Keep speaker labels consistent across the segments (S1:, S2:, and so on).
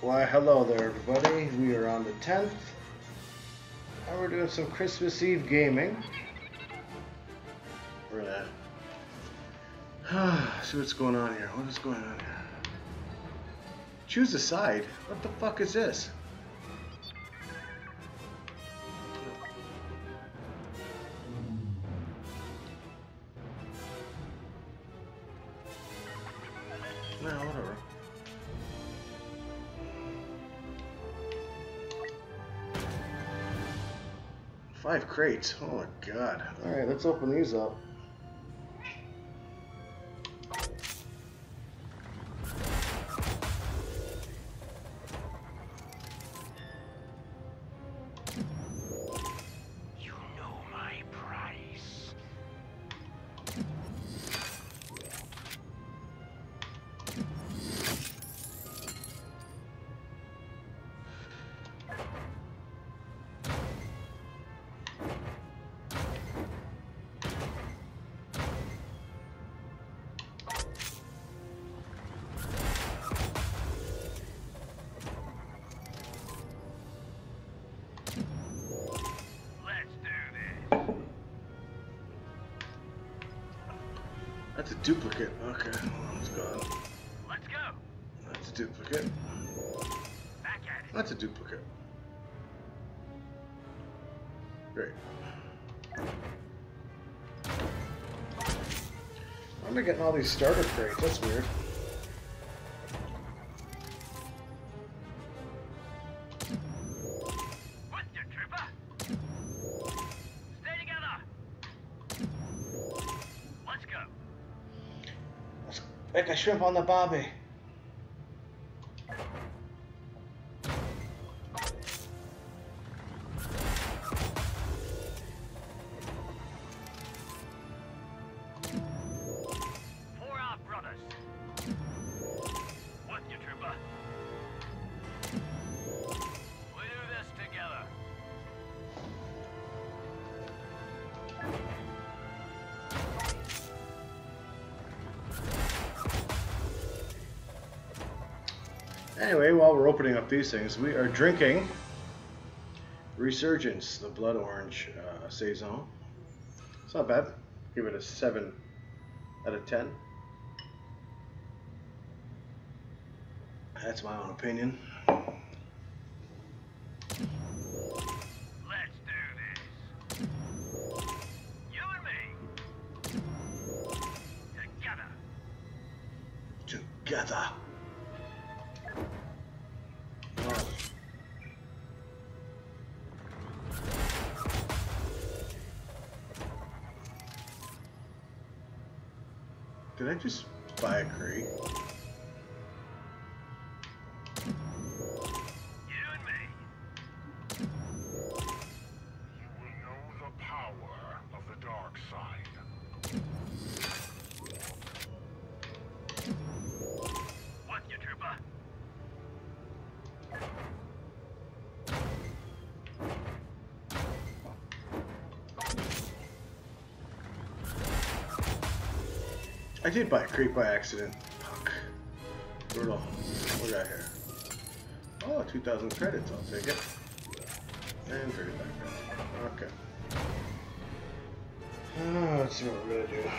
S1: Why, hello there, everybody. We are on the 10th, and we're doing some Christmas Eve gaming. We're gonna see what's going on here. What is going on here? Choose a side? What the fuck is this? No, whatever. Five crates. Oh my god. Alright, let's open these up.
S2: You know my price.
S1: That's a duplicate. Okay, well, it's gone.
S2: Let's go.
S1: That's a duplicate.
S2: Back at it.
S1: That's a duplicate. Great. I'm getting all these starter crates. That's weird.
S2: With you, trooper. Stay together. Let's go.
S1: Let's make a shrimp on the bobby.
S2: For our brothers. With you, trooper. We do this together.
S1: Anyway, while we're opening up these things, we are drinking Resurgence, the blood orange saison. It's not bad. Give it a 7 out of 10. That's my own opinion.
S2: Let's do this. You and me. Together.
S1: Together. Oh. Did I just buy a crate?
S2: You and me.
S3: You will know the power of the dark side.
S2: With you, trooper.
S1: I did buy a crate by accident. Fuck. Brutal. What do we got here? Oh, 2,000 credits. I'll take it. And 35 credits. Okay. Let's see what we're gonna do.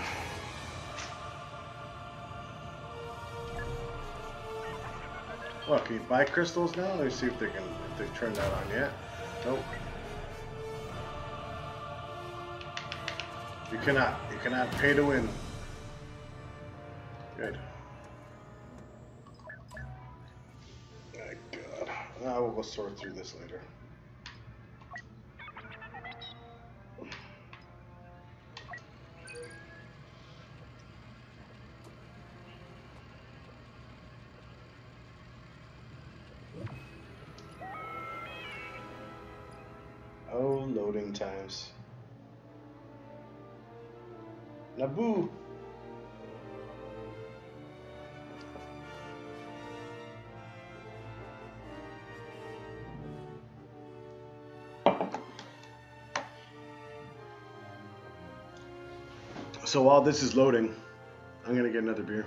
S1: Well, can you buy crystals now? Let me see if they turn that on yet. Nope. You cannot. You cannot pay to win. Good. My God. We'll go sort through this later. Oh, loading times. Naboo! So while this is loading, I'm gonna get another beer.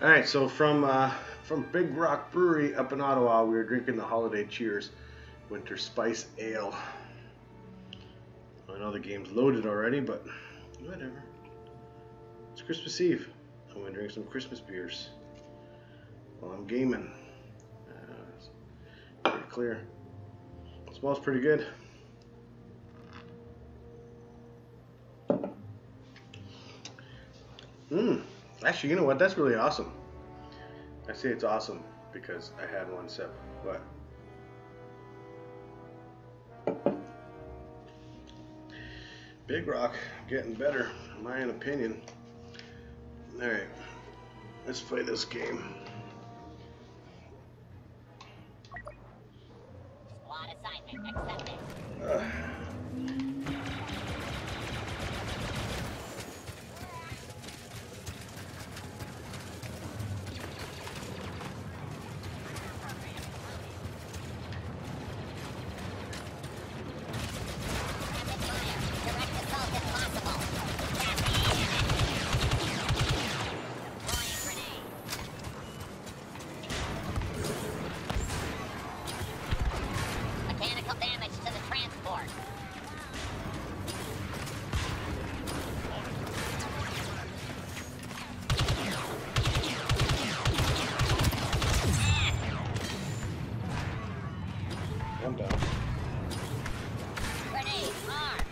S1: All right, so from Big Rock Brewery up in Ottawa, we were drinking the Holiday Cheers Winter Spice Ale. I know the game's loaded already, but whatever. It's Christmas Eve. I'm gonna drink some Christmas beers while I'm gaming. It's pretty clear. It smells pretty good. Actually, you know what? That's really awesome. I say it's awesome because I had one sip, but Big Rock getting better, in my opinion. All right, let's play this game.
S4: Squad assignment accepted.
S1: I'm down.
S4: Grenade armed.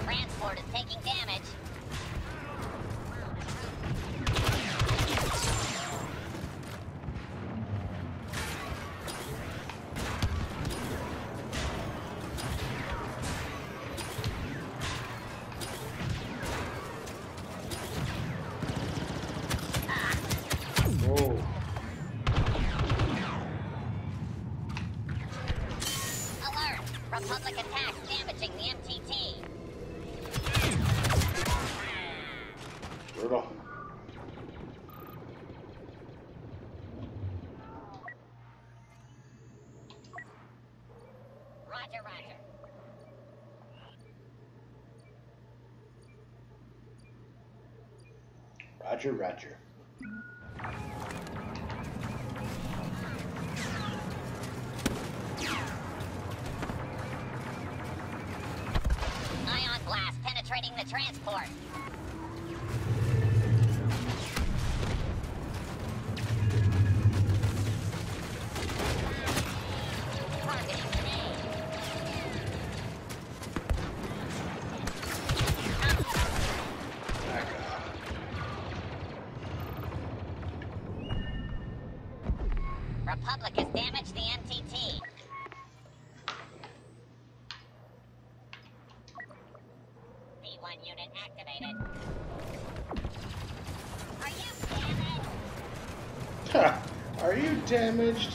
S4: Transport is taking damage.
S1: Whoa.
S4: Alert! Republic attack damaging the MTT.
S1: Brutal.
S4: Roger, roger.
S1: Roger, roger.
S4: Ion blast penetrating the transport. Targeting grenade.
S1: Back off.
S4: Republic has damaged the MTT. B1 unit activated. Are you damaged?
S1: Ha! Are you damaged?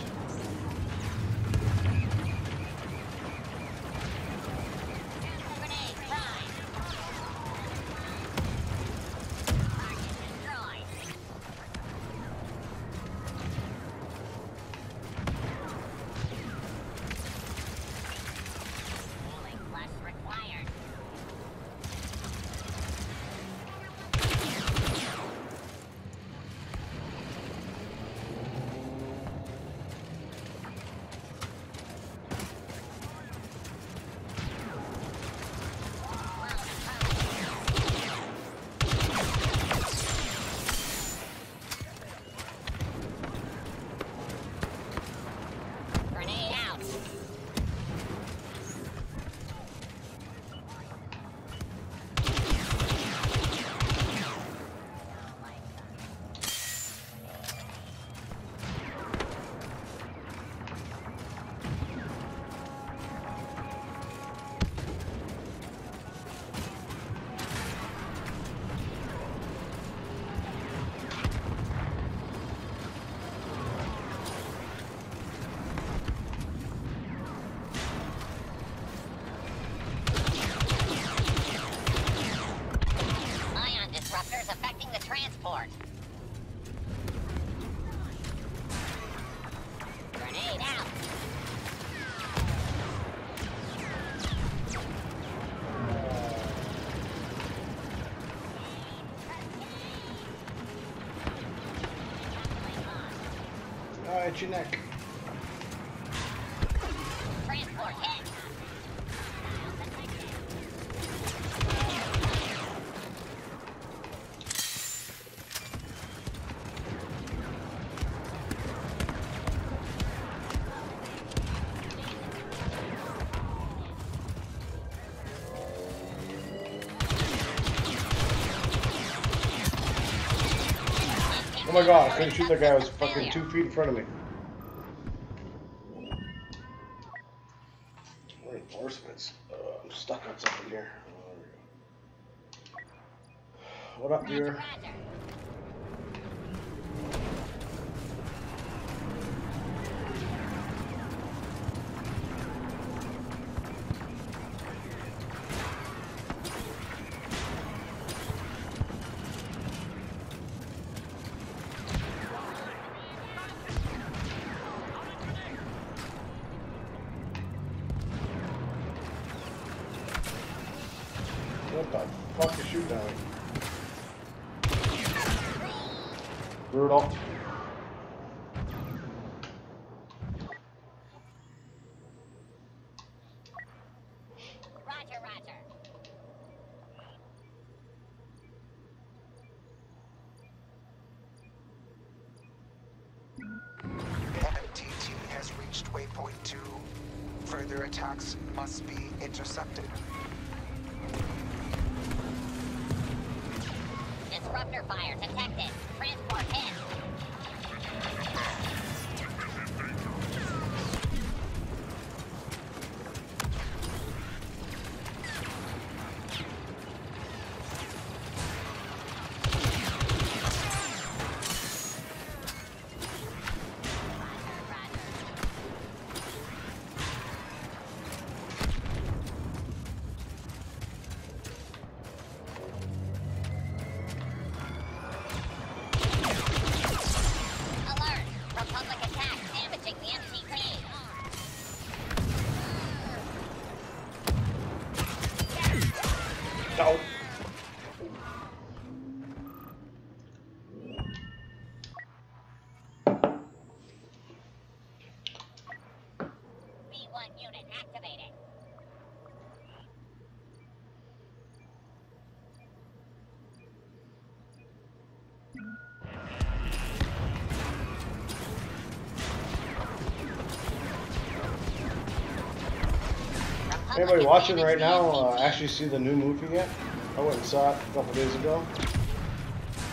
S4: Grenade prime. Target destroyed. Healing flush required. Grenade out. Ion disruptors affecting the transport. Grenade out.
S1: at your neck.
S4: Transport hit.
S1: Oh my god, I couldn't shoot that guy. I was fucking 2 feet in front of me. Reinforcements. I'm stuck on something here. Oh, there we go. What up, dear?
S4: Roger.
S1: What the fuck is shooting at me? Brutal.
S4: Roger, roger.
S5: MTT has reached waypoint 2. Further attacks must be intercepted.
S4: Disruptor fire detected. Transport hit. Alert! Republic attack damaging the MTT.
S1: No.
S4: B1 unit activated.
S1: Anybody watching right now actually see the new movie yet? I went and saw it a couple days ago.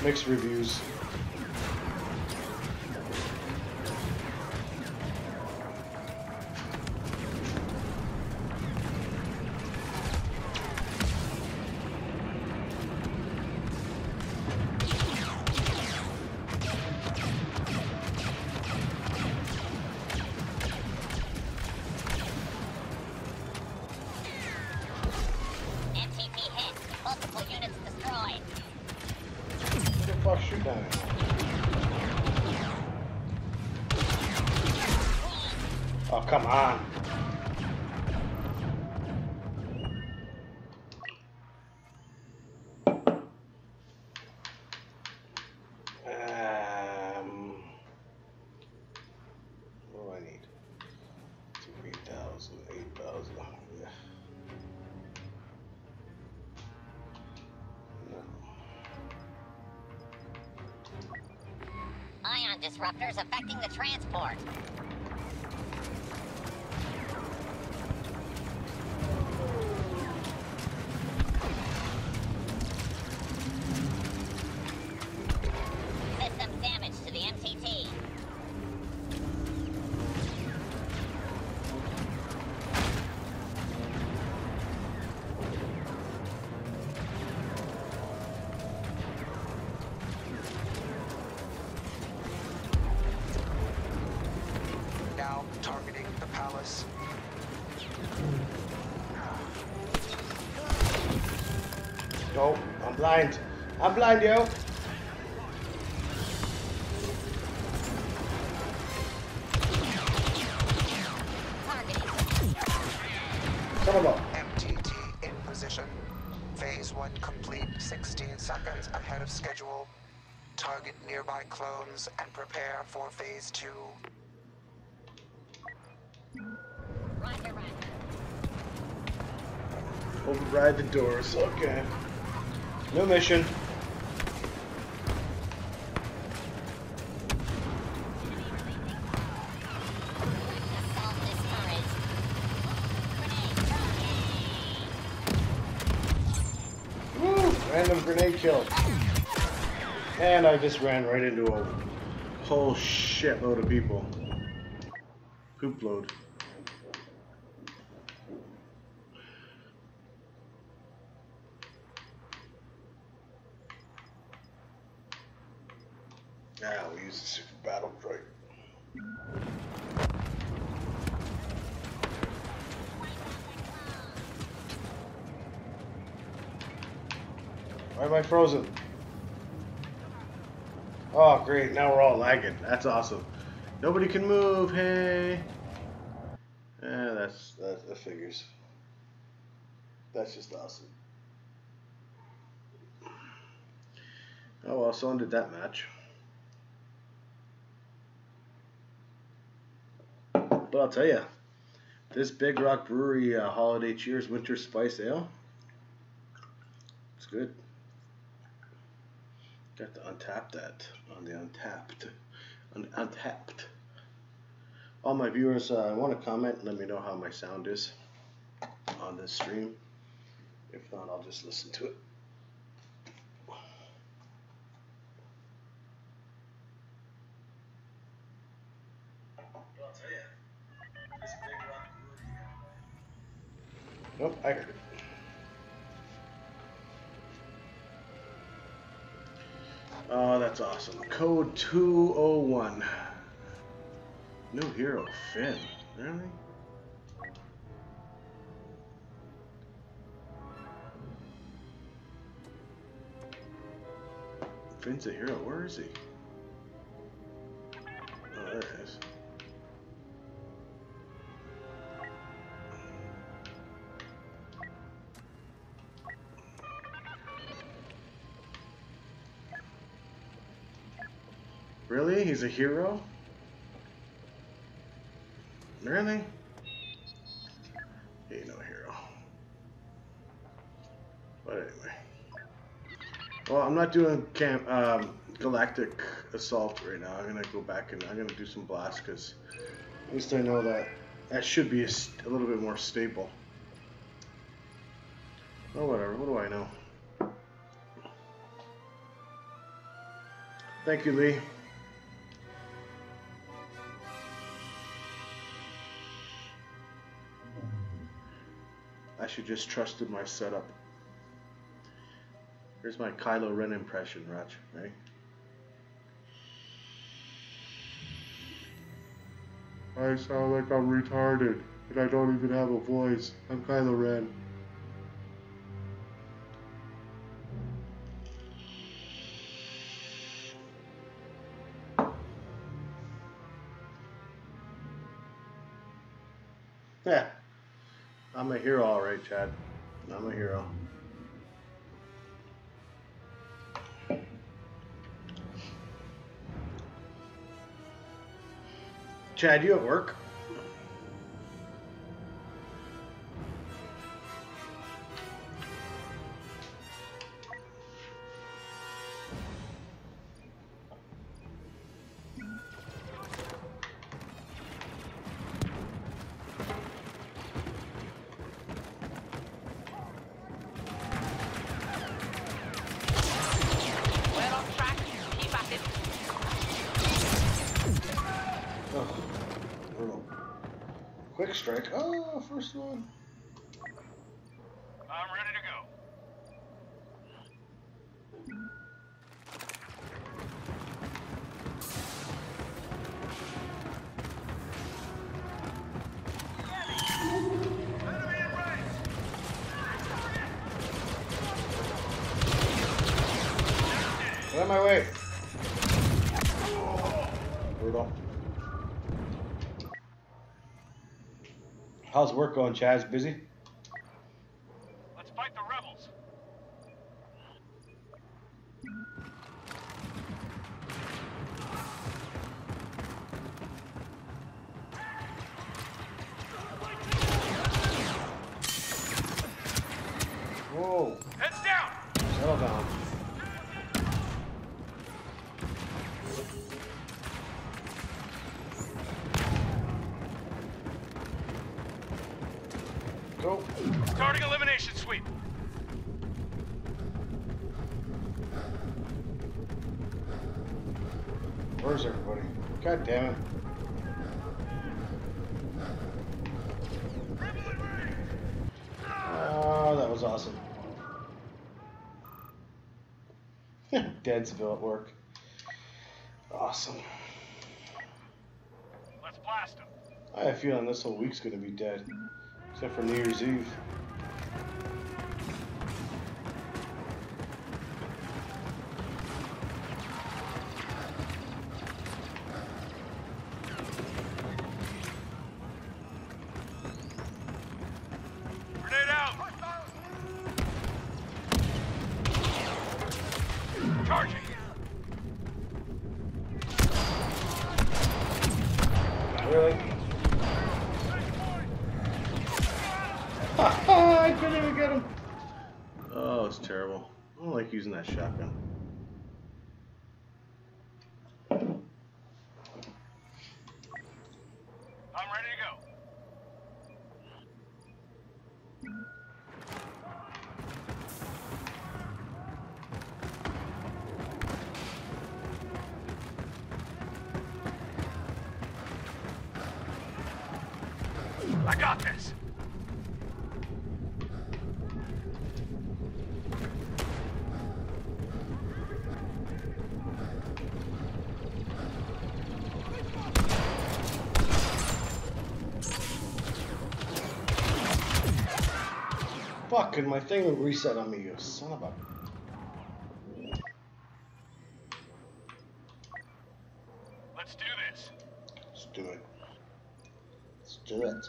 S1: Mixed reviews.
S4: MTT hit. Multiple units destroyed.
S1: What the fuck shooting at me? Oh, come on. What do I need? 3,000, 8,000. Yeah. No.
S4: Ion disruptors affecting the transport. System damage to the MTT.
S5: Now targeting the palace.
S1: No, I'm blind. I'm blind, yo.
S4: Targeting.
S1: Son of a.
S5: MTT in position. Phase 1 complete 16 seconds ahead of schedule. Target nearby clones and prepare for Phase 2.
S4: Roger, roger.
S1: Override the doors. Okay. New mission.
S4: Assault discouraged. Grenade,
S1: Woo! Random grenade kill. And I just ran right into a whole shitload of people. Poop load. Now we use the super battle droid. Why am I frozen? Oh, great. Now we're all lagging. That's awesome. Nobody can move. Hey. That figures. That's just awesome. Oh, well, so ended that match. But I'll tell you, this Big Rock Brewery Holiday Cheers Winter Spice Ale, it's good. Got to untap that on the Untapped. All my viewers, I want to comment and let me know how my sound is on this stream. If not, I'll just listen to it. I'll tell you, this Big Rock Brewery. Nope, I heard it. Oh, that's awesome. Code 201. New hero, Finn. Really? Finn's a hero. Where is he? Oh, there he is. Really? He's a hero? Really? He ain't no hero. But anyway. Well, I'm not doing Galactic Assault right now. I'm gonna go back and I'm gonna do some blasts because at least I know that that should be a little bit more stable. Oh, whatever. What do I know? Thank you, Lee. I should just trusted my setup. Here's my Kylo Ren impression, Raj, right? I sound like I'm retarded, and I don't even have a voice. I'm Kylo Ren. Yeah. I'm a hero, alright, Chad. I'm a hero. Chad, you at work? Quick strike. Oh, first one.
S2: I'm ready to go. Enemy in range.
S1: Get out of my way. Brutal. How's work going, Chaz? Busy?
S2: Let's fight the rebels. Starting elimination sweep.
S1: Where's everybody? God damn it. Oh, that was awesome. Deadsville at work. Awesome.
S2: Let's blast them.
S1: I have a feeling this whole week's gonna be dead. Except for New Year's Eve.
S2: Grenade out. Charging.
S1: Really? I couldn't even get him. Oh, it's terrible. I don't like using that shotgun.
S2: I'm ready to go. I got this.
S1: Fucking my thing will reset on me, you son of a...
S2: Let's do this.
S1: Let's do it. Let's do it.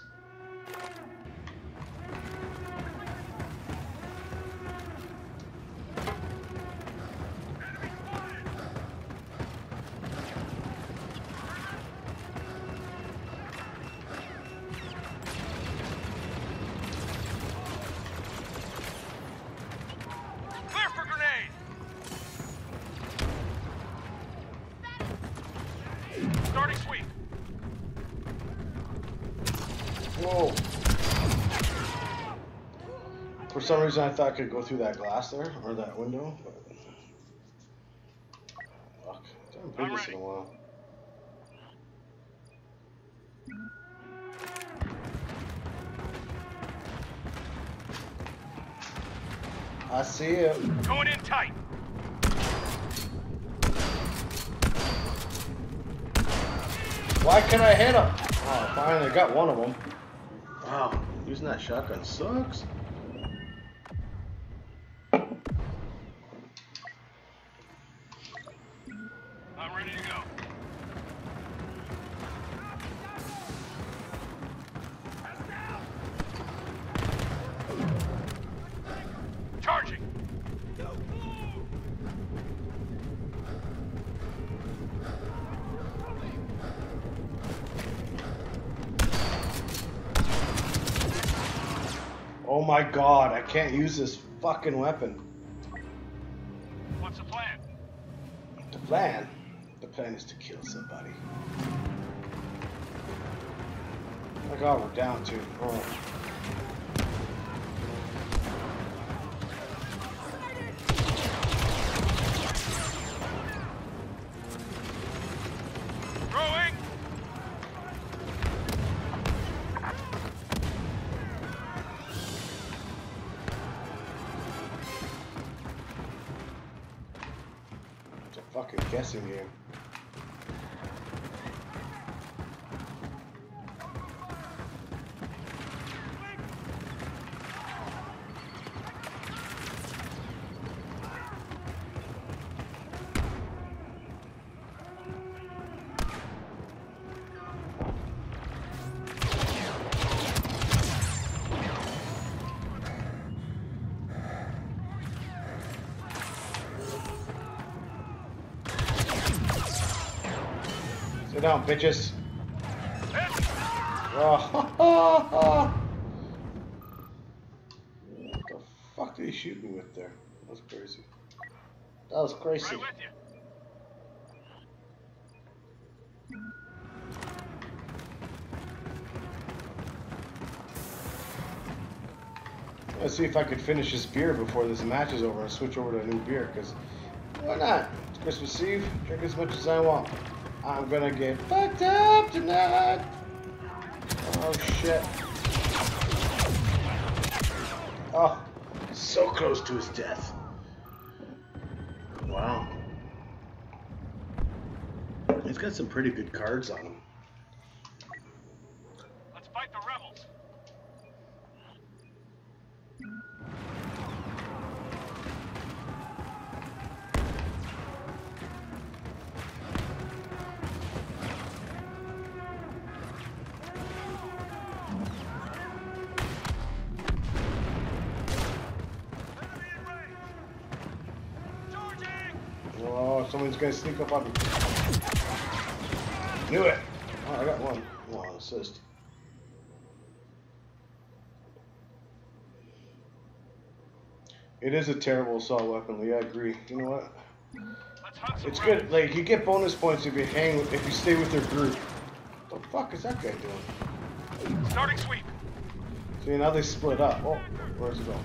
S2: Clear for grenade. Starting sweep.
S1: Whoa. For some reason I thought I could go through that glass there, or that window, but... Fuck. I haven't played this in a while. I see it.
S2: Going in tight.
S1: Why can't I hit him? Oh, finally got one of them. Wow, using that shotgun sucks.
S2: I'm ready to go. Charging.
S1: Oh my god, I can't use this fucking weapon.
S2: What's the plan?
S1: The plan? The plan is to kill somebody. Oh god, we're down to... Oh.
S2: Throwing.
S1: It's a fucking guessing game. Sit down, bitches. Oh, what the fuck did he shoot me with there? That was crazy. That was crazy.
S2: Right with you.
S1: Let's see if I could finish this beer before this match is over and switch over to a new beer, because why not? It's Christmas Eve, drink as much as I want. I'm gonna get fucked up tonight! Oh shit. Oh, so close to his death. Wow. He's got some pretty good cards on him.
S2: Let's fight the rebels.
S1: Oh, someone's gonna sneak up on me. Knew it. Oh, I got one. Oh, assist. It is a terrible assault weapon, Lee. I agree. You know what?
S2: Let's hunt some
S1: It's
S2: rebels.
S1: good. Like, you get bonus points if you if you stay with your group. What the fuck is that guy doing?
S2: Starting sweep.
S1: See, now they split up. Oh, where's it going?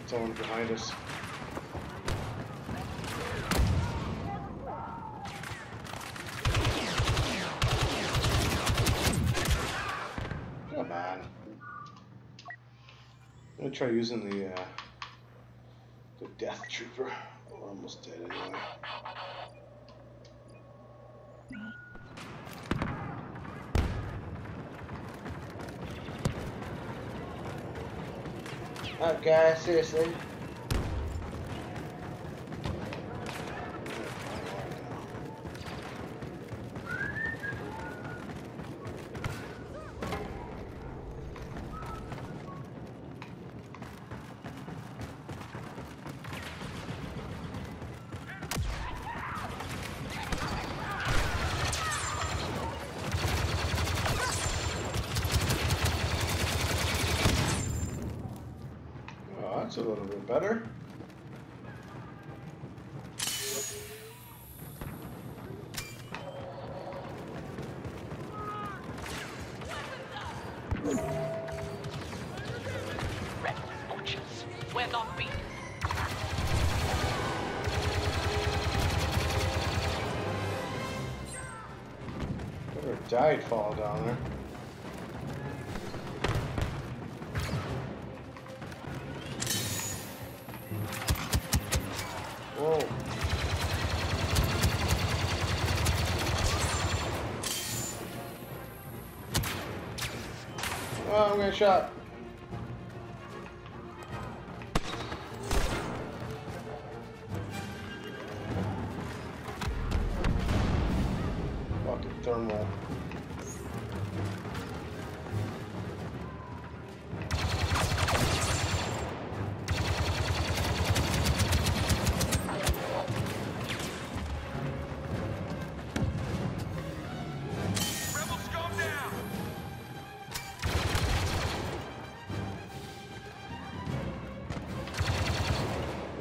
S1: Someone behind us. Come on. I'm gonna try using the Death Trooper. We're almost dead anyway. Okay, seriously. Oh, that's a little bit better.
S6: Rebel butchers. We're not beaten.
S1: Whoever died fall down there. Whoa. Oh, I'm getting shot. Fucking thermal.
S2: Rebels go down.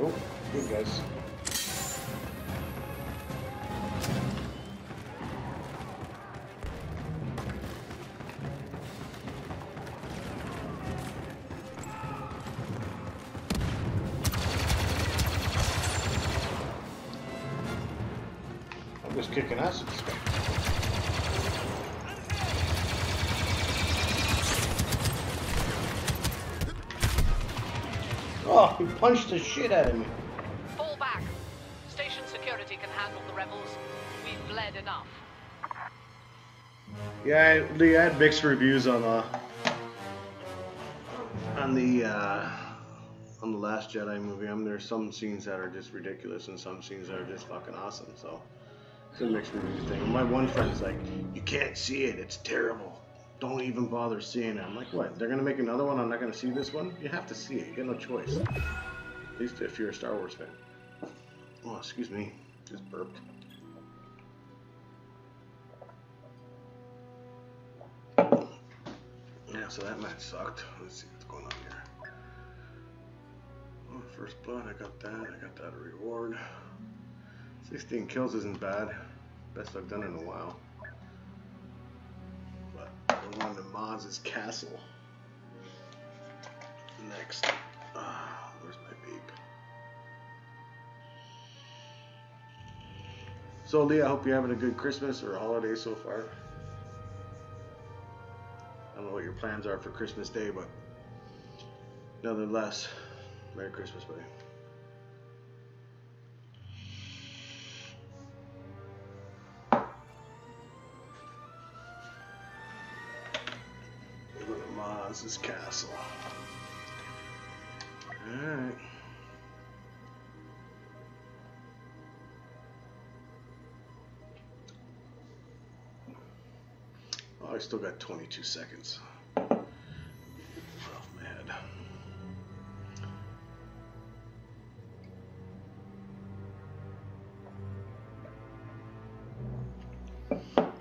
S1: Oh, good guys. I'm just kicking ass with this guy. Oh, he punched the shit out of me.
S6: Fall back. Station security can handle the rebels. We've bled enough.
S1: Yeah, Lee, I had mixed reviews on the Last Jedi movie. I mean, there's some scenes that are just ridiculous and some scenes that are just fucking awesome. So it's a mixed review thing. My one friend's like, "You can't see it. It's terrible. Don't even bother seeing it." I'm like, "What? They're gonna make another one? I'm not gonna see this one? You have to see it. You got no choice. At least if you're a Star Wars fan." Oh, excuse me. Just burped. Yeah, so that match sucked. Let's see what's going on here. first blood, I got that reward. 16 kills isn't bad. Best I've done in a while. But the one to Maz's castle. Next. Where's my babe? So Lee, I hope you're having a good Christmas or a holiday so far. I don't know what your plans are for Christmas Day, but nonetheless, Merry Christmas, buddy. We'll go to Maz's castle. Alright. Oh, I still got 22 seconds. Off my head.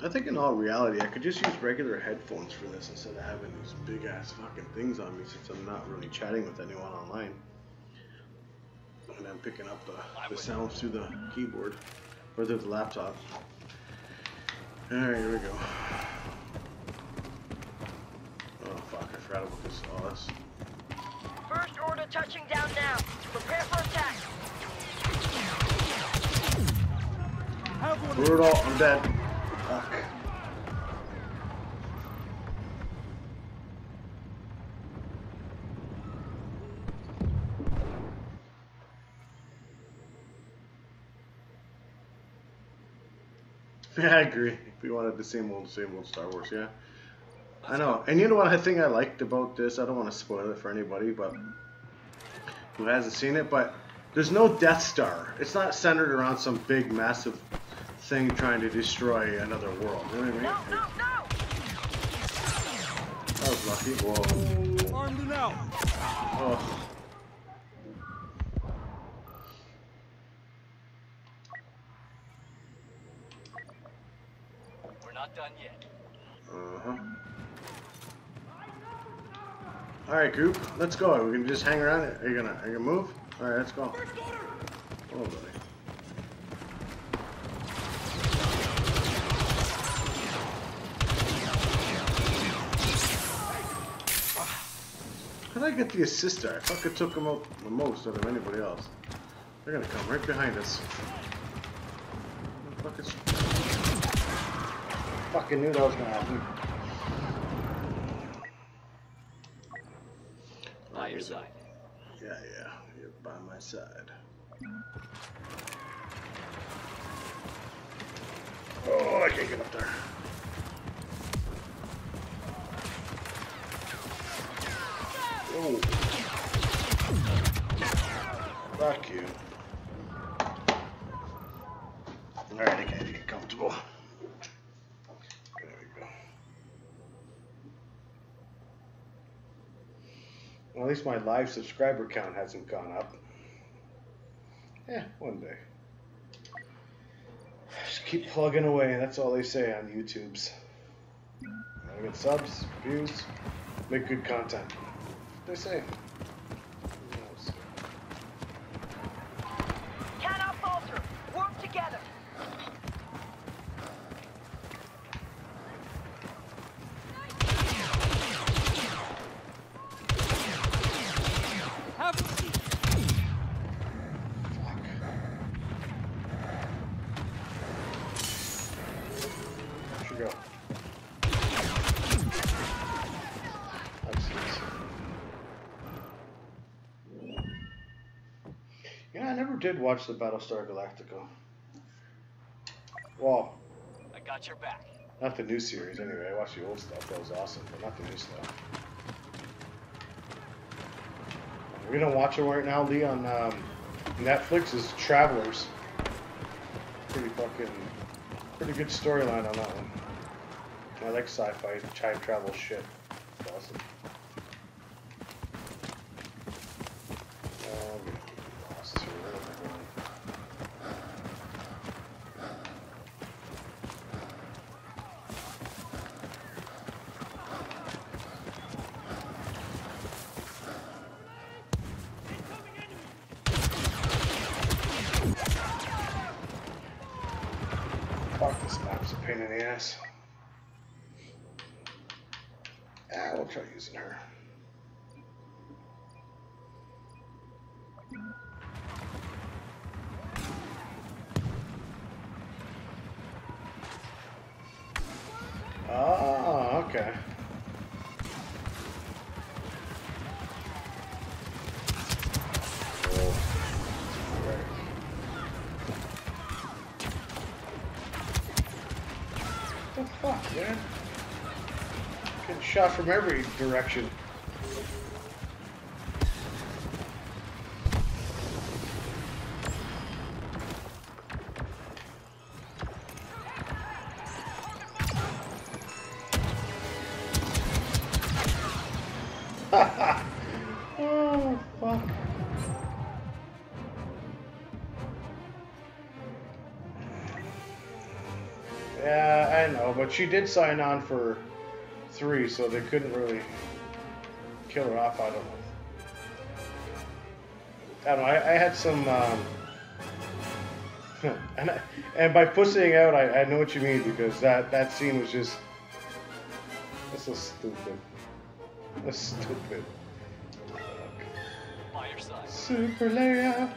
S1: I think in all reality, I could just use regular headphones for this instead of having these big ass fucking things on me, since I'm not really chatting with anyone online. And I'm picking up the sound through the keyboard or through the laptop. Alright, here we go. Oh fuck, I forgot about this. Oh, that's...
S7: First order touching down now. Prepare for attack.
S1: Brutal, I'm dead. Fuck. Yeah, I agree. We wanted the same old Star Wars, yeah. I know. And you know what I think I liked about this? I don't want to spoil it for anybody, but who hasn't seen it, but there's no Death Star. It's not centered around some big, massive thing trying to destroy another world. You know what I mean?
S7: No, no, no!
S1: That was lucky. Whoa.
S8: Armed and out.
S1: Oh.
S8: We're not done yet.
S1: Uh-huh. Alright, group, let's go. We can just hang around. Are you gonna move? Alright, let's go. Oh, buddy. How did I get the assist there? I fucking took him out the most out of anybody else. They're gonna come right behind us. Fucking knew that was gonna happen.
S8: By your side.
S1: Yeah, you're by my side. Oh, I can't get up there. Oh. Fuck you. Alright, I can't get comfortable. There we go. Well, at least my live subscriber count hasn't gone up. Yeah, one day. Just keep plugging away, that's all they say on YouTube's. I get subs, views, make good content. They say. Who knows?
S7: Cannot falter. Work together.
S1: Where'd she go? Yeah, I never did watch the Battlestar Galactica. Well,
S8: I got your back.
S1: not the new series anyway. I watched the old stuff. That was awesome, but not the new stuff. We don't watch it right now, Lee, on Netflix is Travelers. Pretty good storyline on that one. I like sci-fi, time travel shit. It's awesome. Lost here. Where am I going? Fuck, this map's a pain in the ass. Ah, we'll try using her. Oh, okay. What the fuck, man? Getting shot from every direction. Oh, fuck. Yeah, I know, but she did sign on for 3, so they couldn't really kill her off. I don't know. I had some, and by pussying out, I know what you mean, because that scene was just, that's so stupid. That's stupid.
S8: By your side.
S1: Super Leia.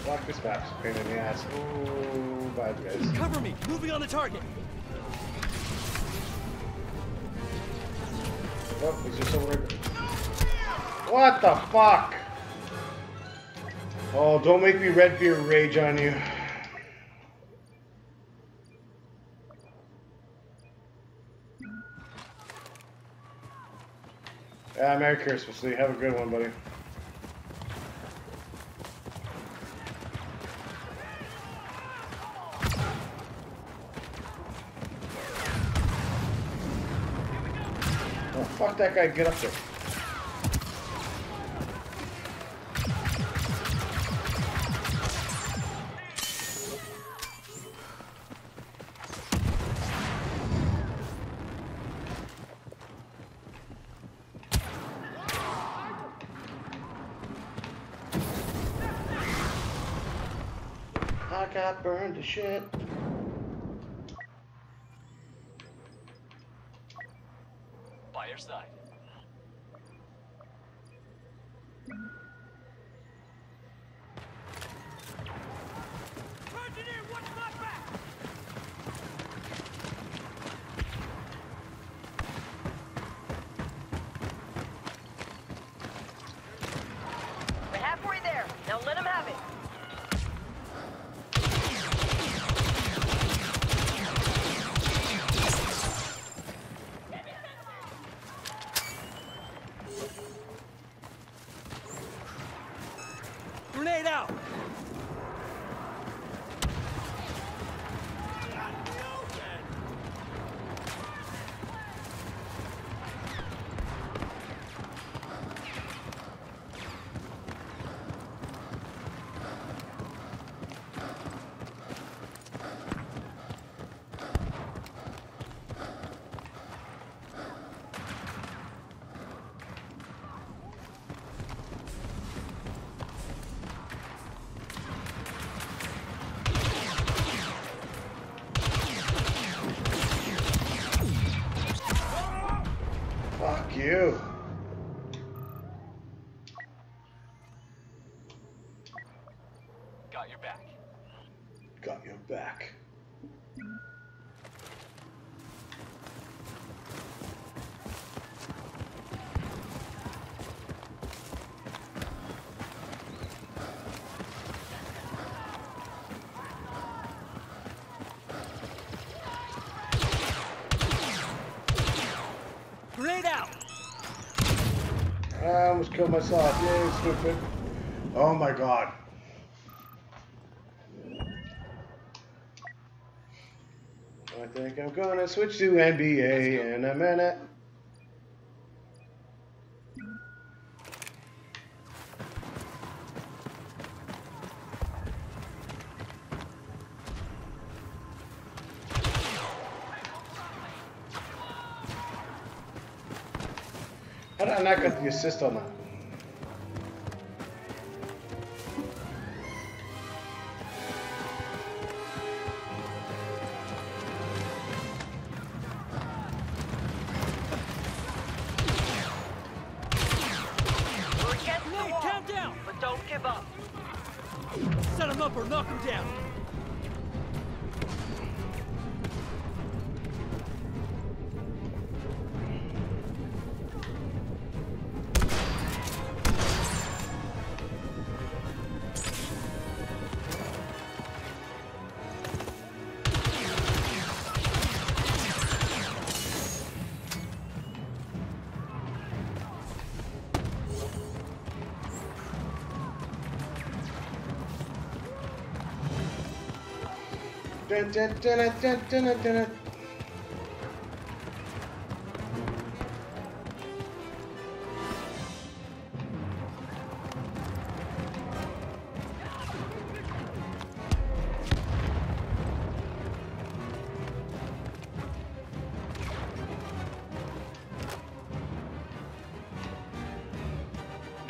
S1: Fuck, this map's a pain in the ass. Ooh, bad guys.
S9: Cover me! Moving on the target!
S1: Oh, is there someone right there? What the fuck? Oh, don't make me Redbeard rage on you. Yeah, Merry Christmas, Lee. Have a good one, buddy. Oh, fuck that guy. Get up there. I got burned to shit.
S8: By your side.
S7: We're halfway there. Now let him have it.
S9: Grenade out!
S1: Fuck you.
S8: Got your back.
S1: Got your back.
S9: Grenade out!
S1: I almost killed myself. Yay, stupid. Oh my god. I think I'm gonna switch to NBA in a minute. How did I not get the assist on that?
S7: We're against the
S9: Grenade,
S7: wall,
S9: countdown!
S7: but don't give up.
S9: Set him up or knock him down.
S1: Dun, dun, dun, dun, dun, dun, dun.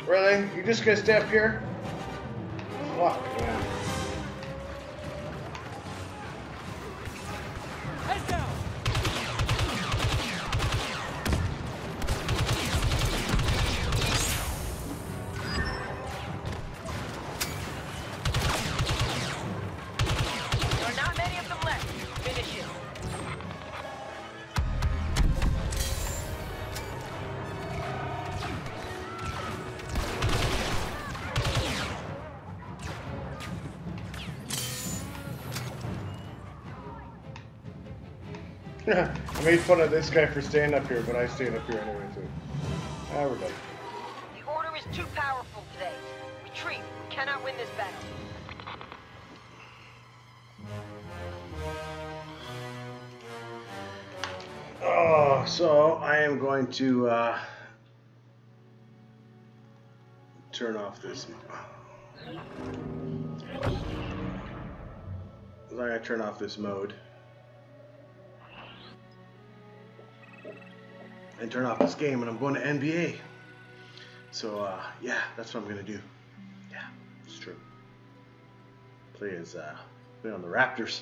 S1: Really? You just gonna stay up here? Fuck, man.
S9: Head down!
S7: There are not many of them left. Finish it.
S1: I made fun of this guy for staying up here, but I stayed up here anyway, too. Ah, we're done.
S7: The order is too powerful today. Retreat. We cannot win this battle.
S1: Oh, so I am going to turn off this. I'm going to turn off this mode. And turn off this game, and I'm going to NBA. So, yeah, that's what I'm going to do. Yeah, it's true. Play on the Raptors.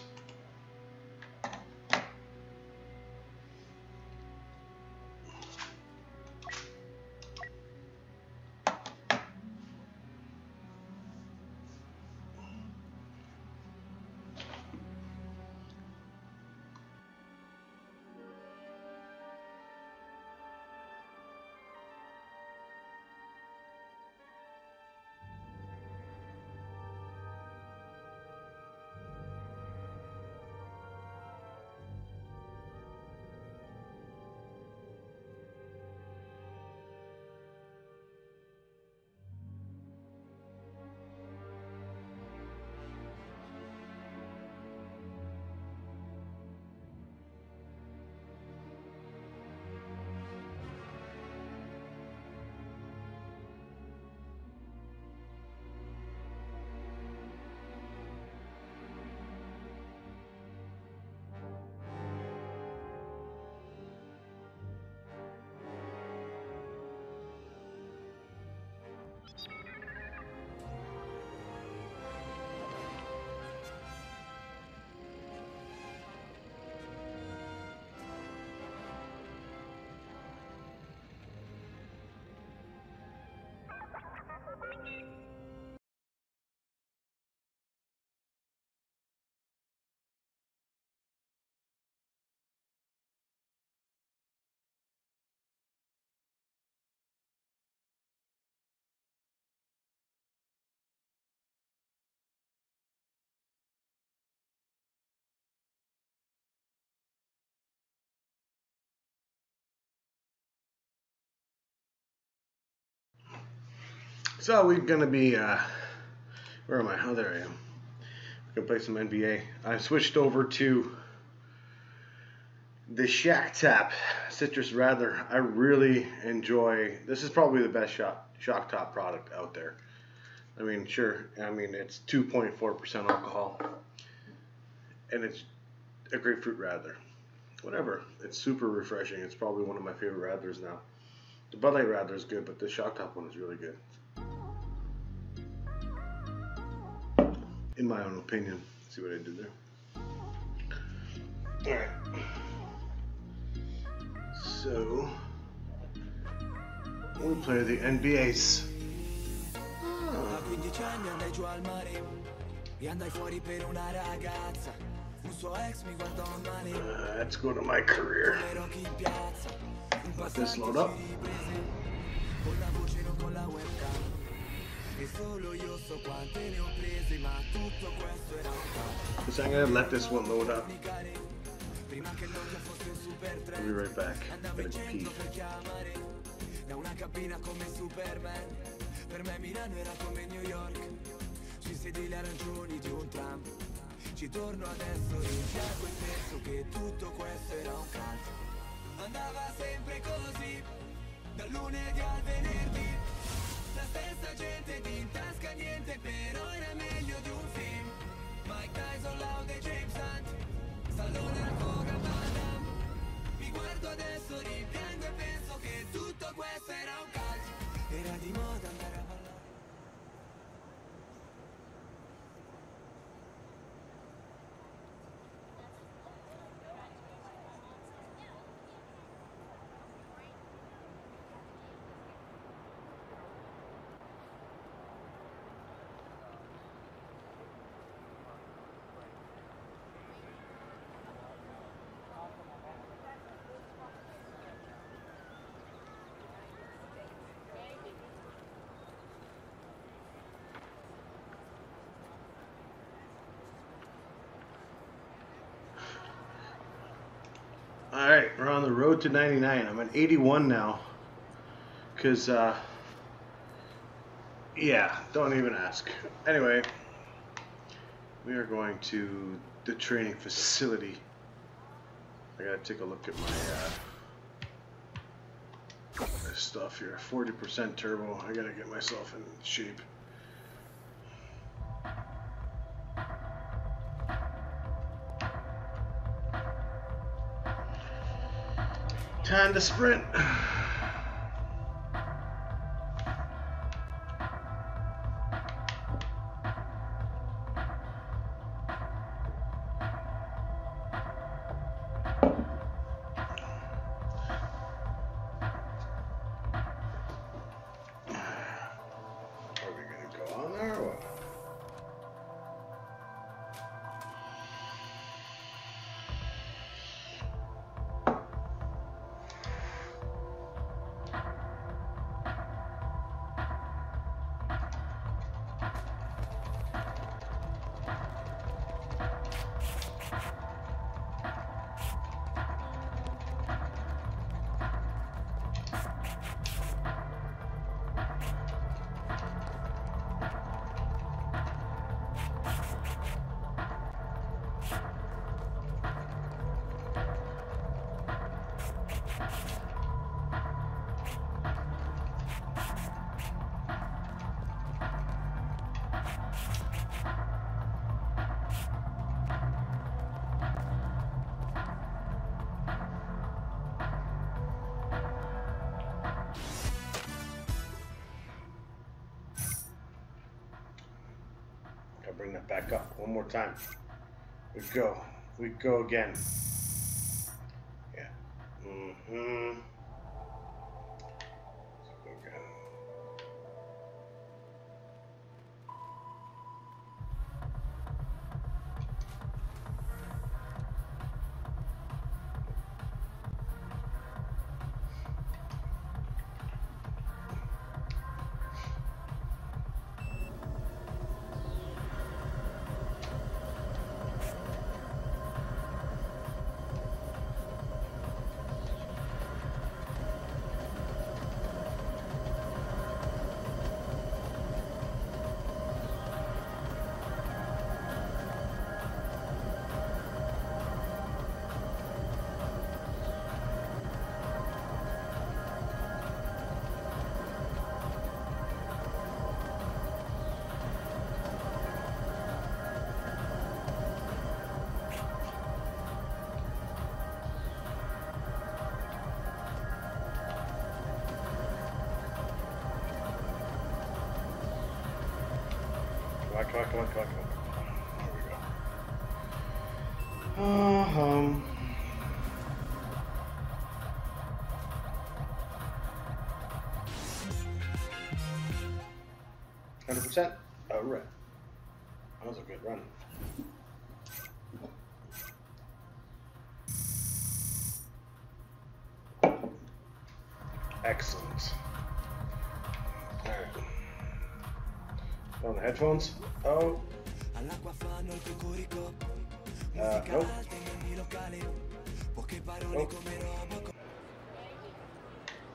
S1: So we're gonna be where am I? Oh, there I am. We're gonna play some NBA. I switched over to the Shack Tap Citrus Radler. I really enjoy. This is probably the best Shock Top product out there. I mean, sure. I mean, it's 2.4% alcohol, and it's a grapefruit radler. Whatever. It's super refreshing. It's probably one of my favorite radlers now. The Bud Light Rattler is good, but the Shock Top one is really good. In my own opinion. See what I did there? Alright. So, we play the NBAs.
S10: A 15 anni andai giù al mare e andai fuori per una ragazza. Un suo ex mi guardò male.
S1: Let's go to my career.
S10: Ero chi in piazza. Un
S1: Let this
S10: passaggio
S1: load up.
S10: ci riprese. Con la voce non con la webcam. E solo io so quante ne ho prese, ma tutto questo era un caso.
S1: So I'm gonna let this one load up.
S10: Prima che l'occhio fosse un super
S1: I'll
S10: trend.
S1: be right back.
S10: Andavo in
S1: Gotta pee.
S10: centro per chiamare da una cabina come Superman. Per me Milano era come New York. Sui sedili arancioni di un tram. Ci torno adesso, rimpiango e penso che tutto questo era un calcio. Andava sempre così, dal lunedì al venerdì. La stessa gente di in tasca niente, però era meglio di un film. Mike Tyson, Loud e James Hunt, Stallone ancora Madame. Mi guardo adesso, rimpiango e penso che tutto questo era un calcio. Era di moda andare a ballare.
S1: Alright, we're on the road to 99. I'm at 81 now. Because, yeah, don't even ask. Anyway, we are going to the training facility. I gotta take a look at my stuff here. 40% turbo. I gotta get myself in shape. Time to sprint. Are we gonna go on there or what? Gotta bring that back up one more time. We go again. Yeah. Mm-hmm. Let's go again. Come on, come on, come on, come on, come on. There we go. 100%. Oh, right. That was a good run. Excellent. Alright. On the headphones. Oh. Nope. Nope.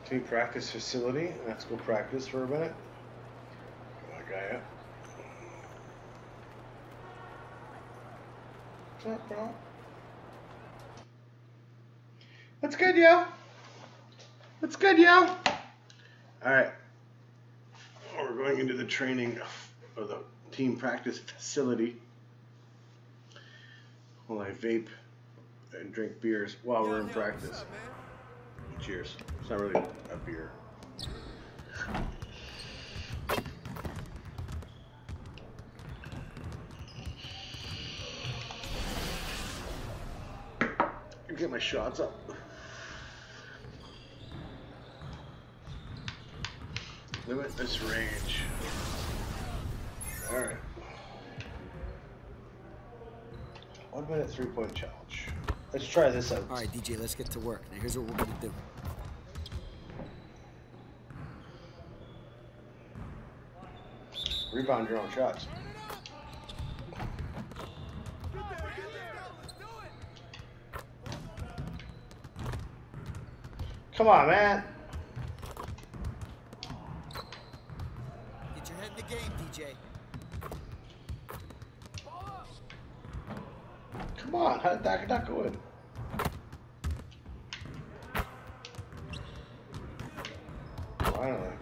S1: Team practice facility. Let's go practice for a minute. That guy up. What's up, bro? What's good, yo? What's good, yo? Alright. We're going into the training of the team practice facility. While I vape and drink beers while we're in practice. Cheers. It's not really a beer. Get my shots up. Limit this range. Alright. 1 minute 3-point challenge. Let's try this out.
S10: Alright, DJ, let's get to work. Now here's what we're gonna do.
S1: Rebound your own shots. Come on, man.
S10: Get your head in the game, DJ.
S1: Come on, how did that not go in? Finally.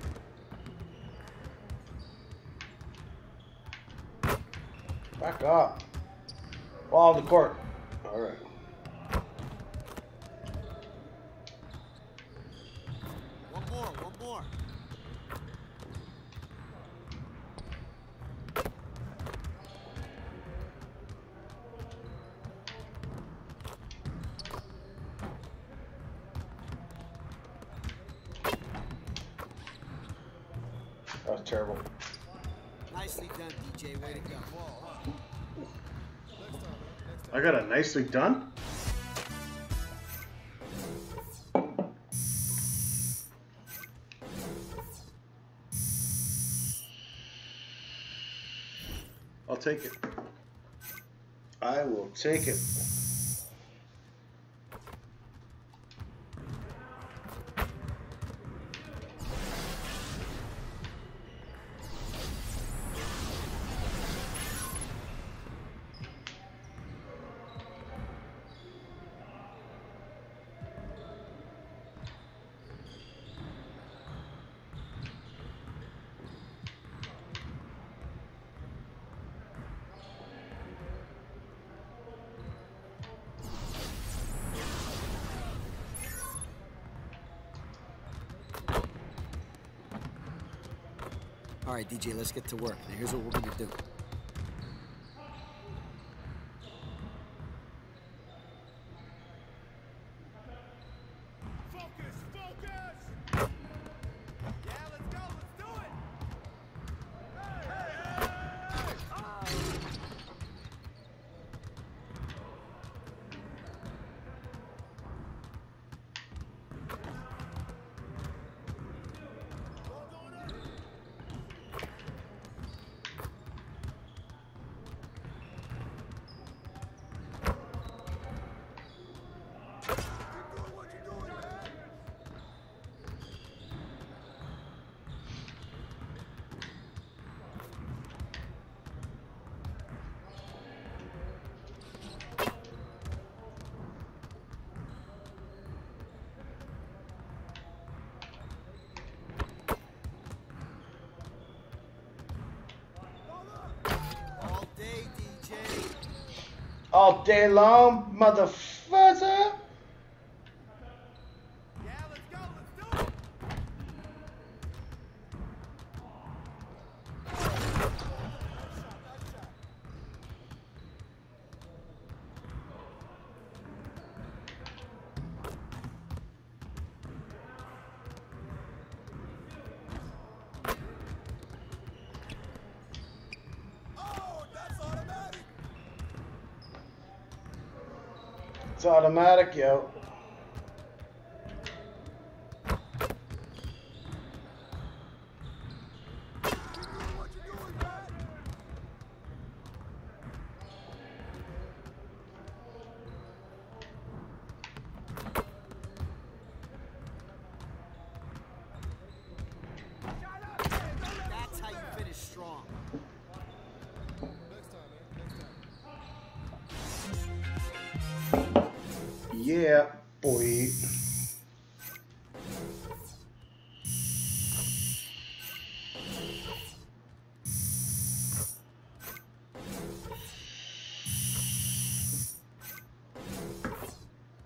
S1: Back up. Ball on the court. All right.
S10: One more.
S1: That was terrible.
S10: Nicely done, DJ. Way to go.
S1: I got a nicely done. I'll take it. I will take it.
S10: All right, DJ, let's get to work. Now here's what we're gonna do.
S1: All day long, motherfucker. It's automatic, yo.
S9: That's how you finish strong.
S1: Yeah, boy.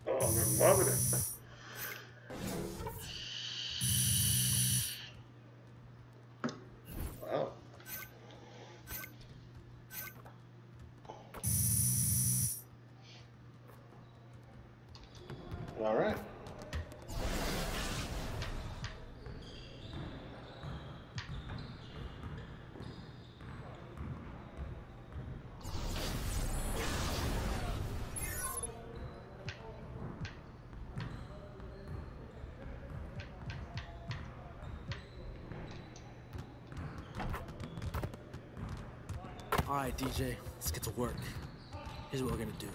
S1: Oh, I'm loving it. Wow. All right.
S9: All right, DJ, let's get to work. Here's what we're gonna do.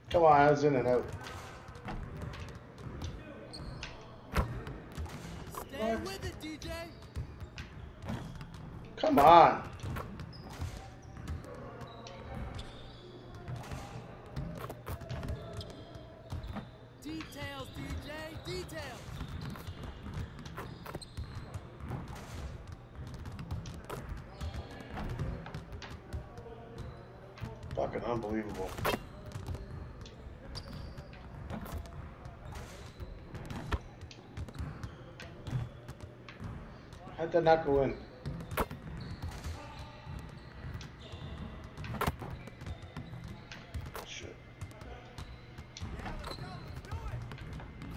S1: Come on, I was in and out.
S9: Stay with it, DJ.
S1: Come on.
S9: Details, DJ, details.
S1: Fucking unbelievable. How'd that not go in? Shit.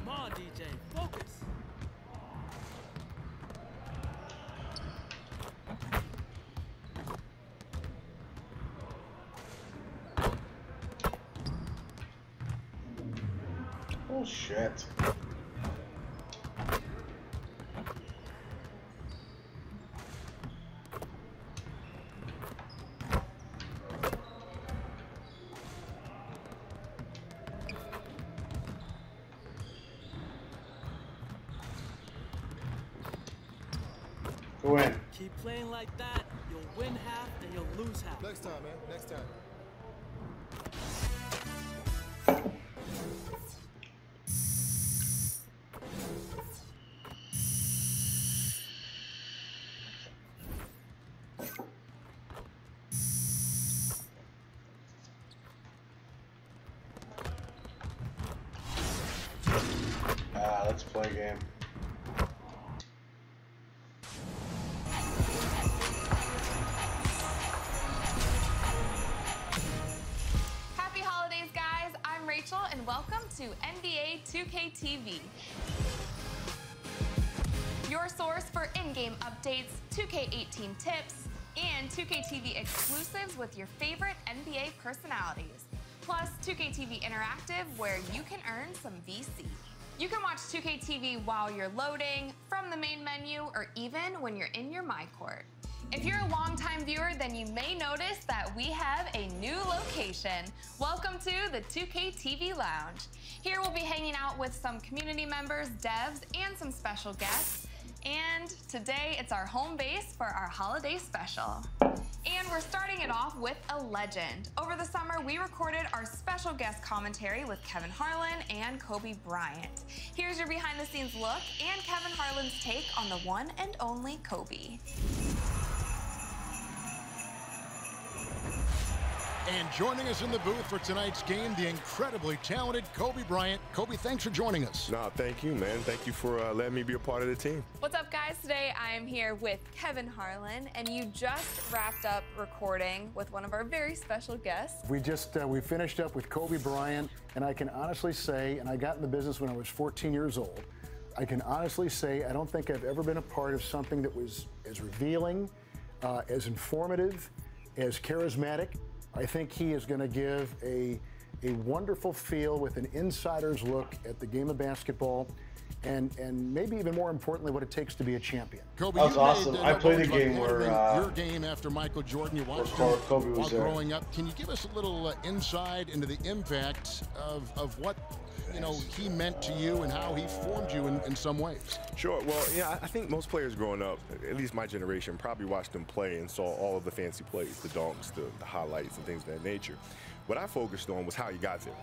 S9: Come on, DJ, focus.
S1: Oh shit. Go in.
S9: Keep playing like that, you'll win half and you'll lose half.
S11: Next time, man. Next time.
S1: Let's play a game.
S12: Happy holidays, guys. I'm Rachel, and welcome to NBA 2K TV. Your source for in-game updates, 2K18 tips, and 2K TV exclusives with your favorite NBA personalities. Plus, 2K TV Interactive, where you can earn some VC. You can watch 2K TV while you're loading, from the main menu, or even when you're in your My Court. If you're a longtime viewer, then you may notice that we have a new location. Welcome to the 2K TV Lounge. Here we'll be hanging out with some community members, devs, and some special guests. And today it's our home base for our holiday special. And we're starting it off with a legend. Over the summer, we recorded our special guest commentary with Kevin Harlan and Kobe Bryant. Here's your behind-the-scenes look and Kevin Harlan's take on the one and only Kobe.
S11: And joining us in the booth for tonight's game, the incredibly talented Kobe Bryant. Kobe, thanks for joining us.
S13: No, thank you, man. Thank you for letting me be a part of the team.
S12: What's up, guys? Today I am here with Kevin Harlan, and you just wrapped up recording with one of our very special guests.
S14: We finished up with Kobe Bryant, and I can honestly say, and I got in the business when I was 14 years old, I can honestly say I don't think I've ever been a part of something that was as revealing, as informative, as charismatic. I think he is going to give a wonderful feel with an insider's look at the game of basketball, and maybe even more importantly, what it takes to be a champion.
S11: Kobe,
S1: that was awesome. I played a game where
S11: your game after Michael Jordan, you watched
S1: Kobe
S11: while
S1: was there.
S11: growing up. Can you give us a little insight into the impact of what he meant to you and how he formed you in some ways?
S13: Sure. Well, yeah, I think most players growing up, at least my generation, probably watched him play and saw all of the fancy plays, the dunks, the highlights, and things of that nature. What I focused on was how he got there.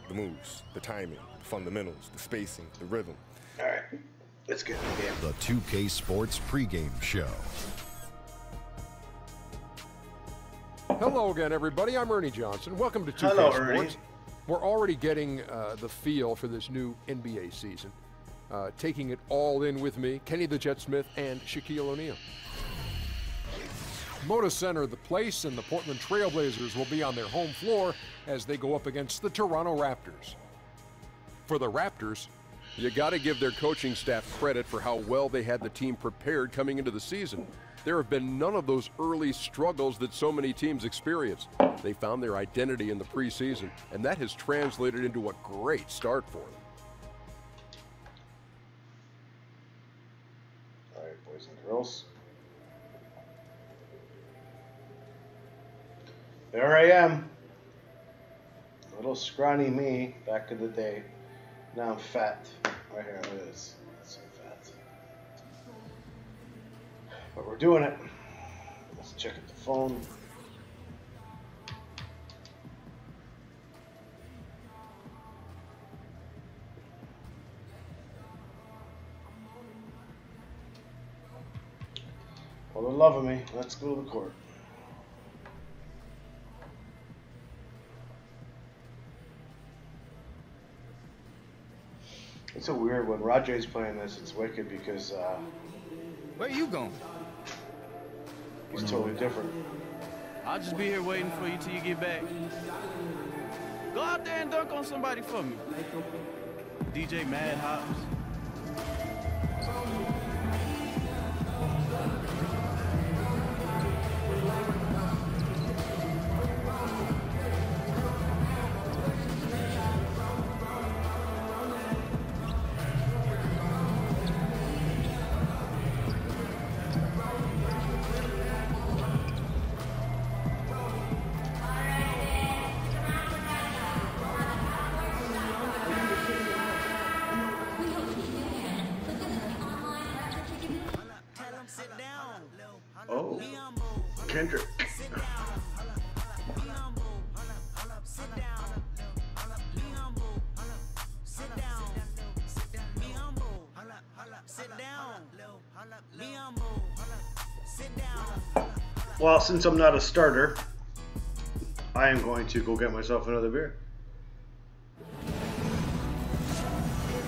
S13: The moves, the timing, the fundamentals, the spacing, the rhythm.
S1: All right, let's get in the game.
S15: The 2K Sports pregame show.
S16: Hello again, everybody. I'm Ernie Johnson. Welcome to 2K
S1: Hello,
S16: Sports.
S1: Ernie.
S16: We're already getting the feel for this new NBA season. Taking it all in with me, Kenny the Jet Smith and Shaquille O'Neal. Moda Center, the place, and the Portland Trailblazers will be on their home floor as they go up against the Toronto Raptors. For the Raptors, you got to give their coaching staff credit for how well they had the team prepared coming into the season. There have been none of those early struggles that so many teams experience. They found their identity in the preseason, and that has translated into a great start for them.
S1: All right, boys and girls. There I am. Little scrawny me back in the day. Now I'm fat. Right here, look at this. So fat. But we're doing it. Let's check out the phone. Well, they're loving me. Let's go to the court. It's so weird when Rajay's playing this. It's wicked because
S17: where you going?
S1: He's totally different.
S17: I'll just be here waiting for you till you get back. Go out there and dunk on somebody for me. DJ Mad Hops.
S1: Oh, Kendrick. Well, since I'm not a starter, I am going to go get myself another beer.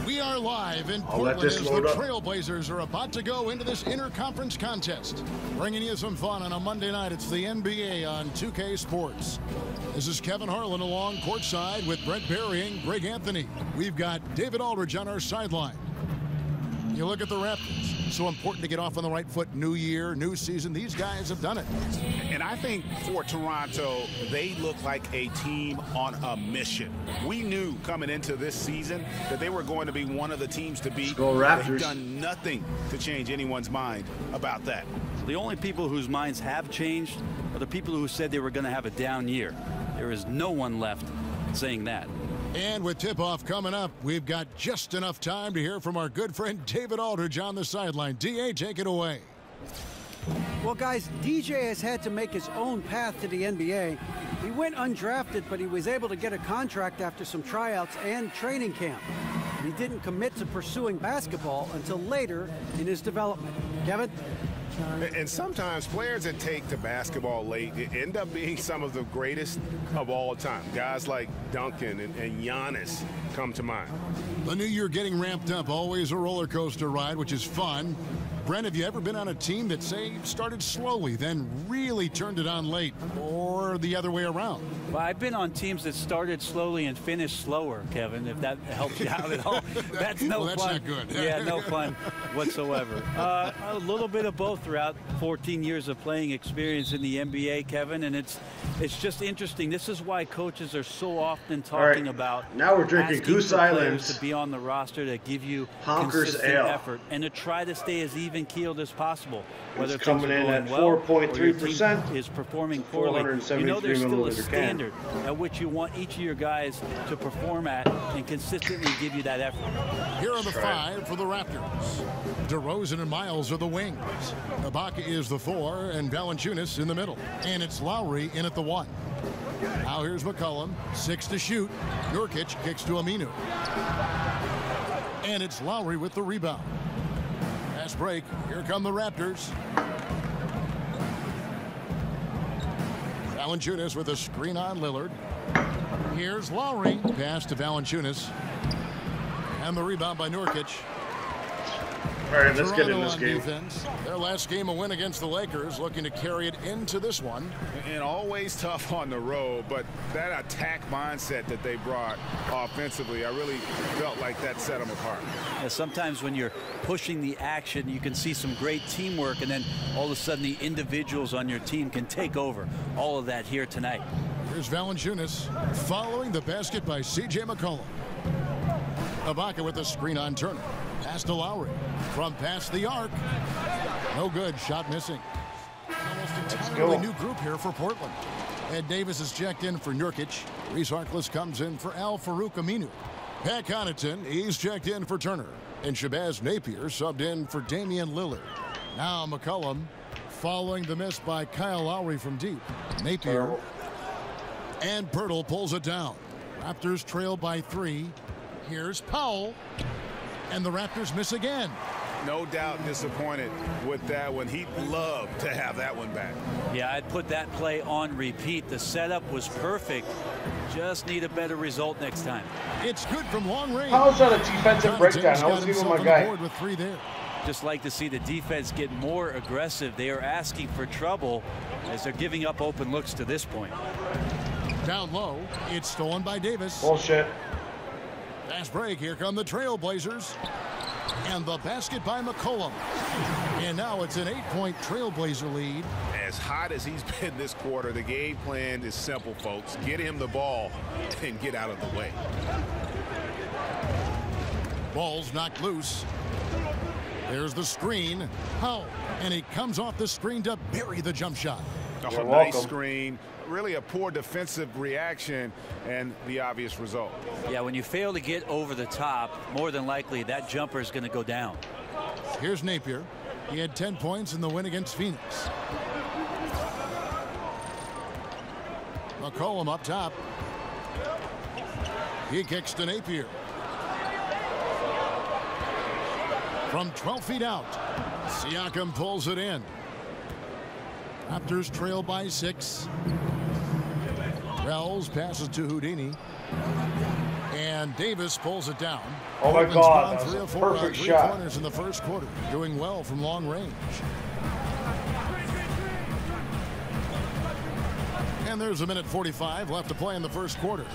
S11: We are live in Portland as the Trailblazers are about to go into this interconference contest. Bringing you some fun on a Monday night. It's the NBA on 2K Sports. This is Kevin Harlan along courtside with Brent Barry and Greg Anthony. We've got David Aldridge on our sideline. You look at the Raptors. So important to get off on the right foot. New year, new season. These guys have done it.
S18: And I think for Toronto, they look like a team on a mission. We knew coming into this season that they were going to be one of the teams to beat.
S1: Go Raptors.
S18: They've done nothing to change anyone's mind about that.
S19: The only people whose minds have changed are the people who said they were going to have a down year. There is no one left saying that.
S11: And with tip-off coming up, we've got just enough time to hear from our good friend David Aldridge on the sideline. D.A., take it away.
S20: Well, guys, DJ has had to make his own path to the NBA. He went undrafted, but he was able to get a contract after some tryouts and training camp. he didn't commit to pursuing basketball until later in his development. Kevin?
S18: And sometimes players that take to basketball late end up being some of the greatest of all time. Guys like Duncan and Giannis come to mind.
S11: The new year getting ramped up, always a roller coaster ride, which is fun. Brent, have you ever been on a team that, say, started slowly, then really turned it on late, or the other way around?
S19: Well, I've been on teams that started slowly and finished slower, Kevin, if that helps you out at all. That's no
S11: well, that's
S19: fun.
S11: Not good.
S19: Yeah, no fun whatsoever. A little bit of both throughout 14 years of playing experience in the NBA, Kevin, and it's just interesting. This is why coaches are so often talking about
S1: now we're drinking Goose Islands
S19: to be on the roster that give you
S1: Honkers
S19: consistent
S1: Ale.
S19: effort and to try to stay as even-keeled as possible. Whether
S1: it's coming in at 4.3%.
S19: Is performing poorly. You know there's still a standard at which you want each of your guys to perform at and consistently give you that effort.
S11: Here are the 5 for the Raptors. DeRozan and Miles are the wings. Ibaka is the 4 and Valanciunas in the middle. And it's Lowry in at the 1. Now here's McCollum, 6 to shoot. Nurkic kicks to Aminu. And it's Lowry with the rebound. Fast break. Here come the Raptors. Valanciunas with a screen on Lillard. Here's Lowry. Pass to Valanciunas. And the rebound by Nurkic.
S1: All right, let's get in
S11: Toronto
S1: this
S11: on
S1: game.
S11: Defense. Their last game, a win against the Lakers, looking to carry it into this one.
S18: And always tough on the road, but that attack mindset that they brought offensively, I really felt like that set them apart.
S19: Yeah, sometimes when you're pushing the action, you can see some great teamwork, and then all of a sudden the individuals on your team can take over. All of that here tonight.
S11: Here's Valanciunas following the basket by C.J. McCollum. Ibaka with a screen on Turner. Pass to Lowry. From past the arc. No good. Shot missing. Almost entirely new group here for Portland. Ed Davis is checked in for Nurkic. Reece Harkless comes in for Al-Farouq Aminu. Pat Connaughton, he's checked in for Turner. And Shabazz Napier subbed in for Damian Lillard. Now McCollum following the miss by Kyle Lowry from deep. Napier. And Pirtle pulls it down. Raptors trail by 3. Here's Powell. And the Raptors miss again.
S18: No doubt disappointed with that one. He'd love to have that one back.
S19: Yeah, I'd put that play on repeat. The setup was perfect. Just need a better result next time.
S11: It's good from long range.
S1: How is that a defensive breakdown? I was even my guy.
S11: With 3 there.
S19: Just like to see the defense get more aggressive. They are asking for trouble as they're giving up open looks to this point.
S11: Down low, it's stolen by Davis.
S1: Bullshit.
S11: Fast break. Here come the Trailblazers. And the basket by McCollum. And now it's an 8-point Trailblazer lead.
S18: As hot as he's been this quarter, the game plan is simple, folks. Get him the ball and get out of the way.
S11: Ball's knocked loose. There's the screen. Powell. And he comes off the screen to bury the jump shot.
S18: Oh, nice screen. Really a poor defensive reaction and the obvious result.
S19: Yeah, when you fail to get over the top, more than likely that jumper is going to go down.
S11: Here's Napier. He had 10 points in the win against Phoenix. McCollum up top. He kicks to Napier. From 12 feet out, Siakam pulls it in. Raptors trail by 6. Wells passes to Houdini. And Davis pulls it down.
S1: Oh my God, that was
S11: 3
S1: a
S11: of 4
S1: perfect
S11: three
S1: shot.
S11: corners in the first quarter, doing well from long range. And there's a minute 45 left to play in the first quarter.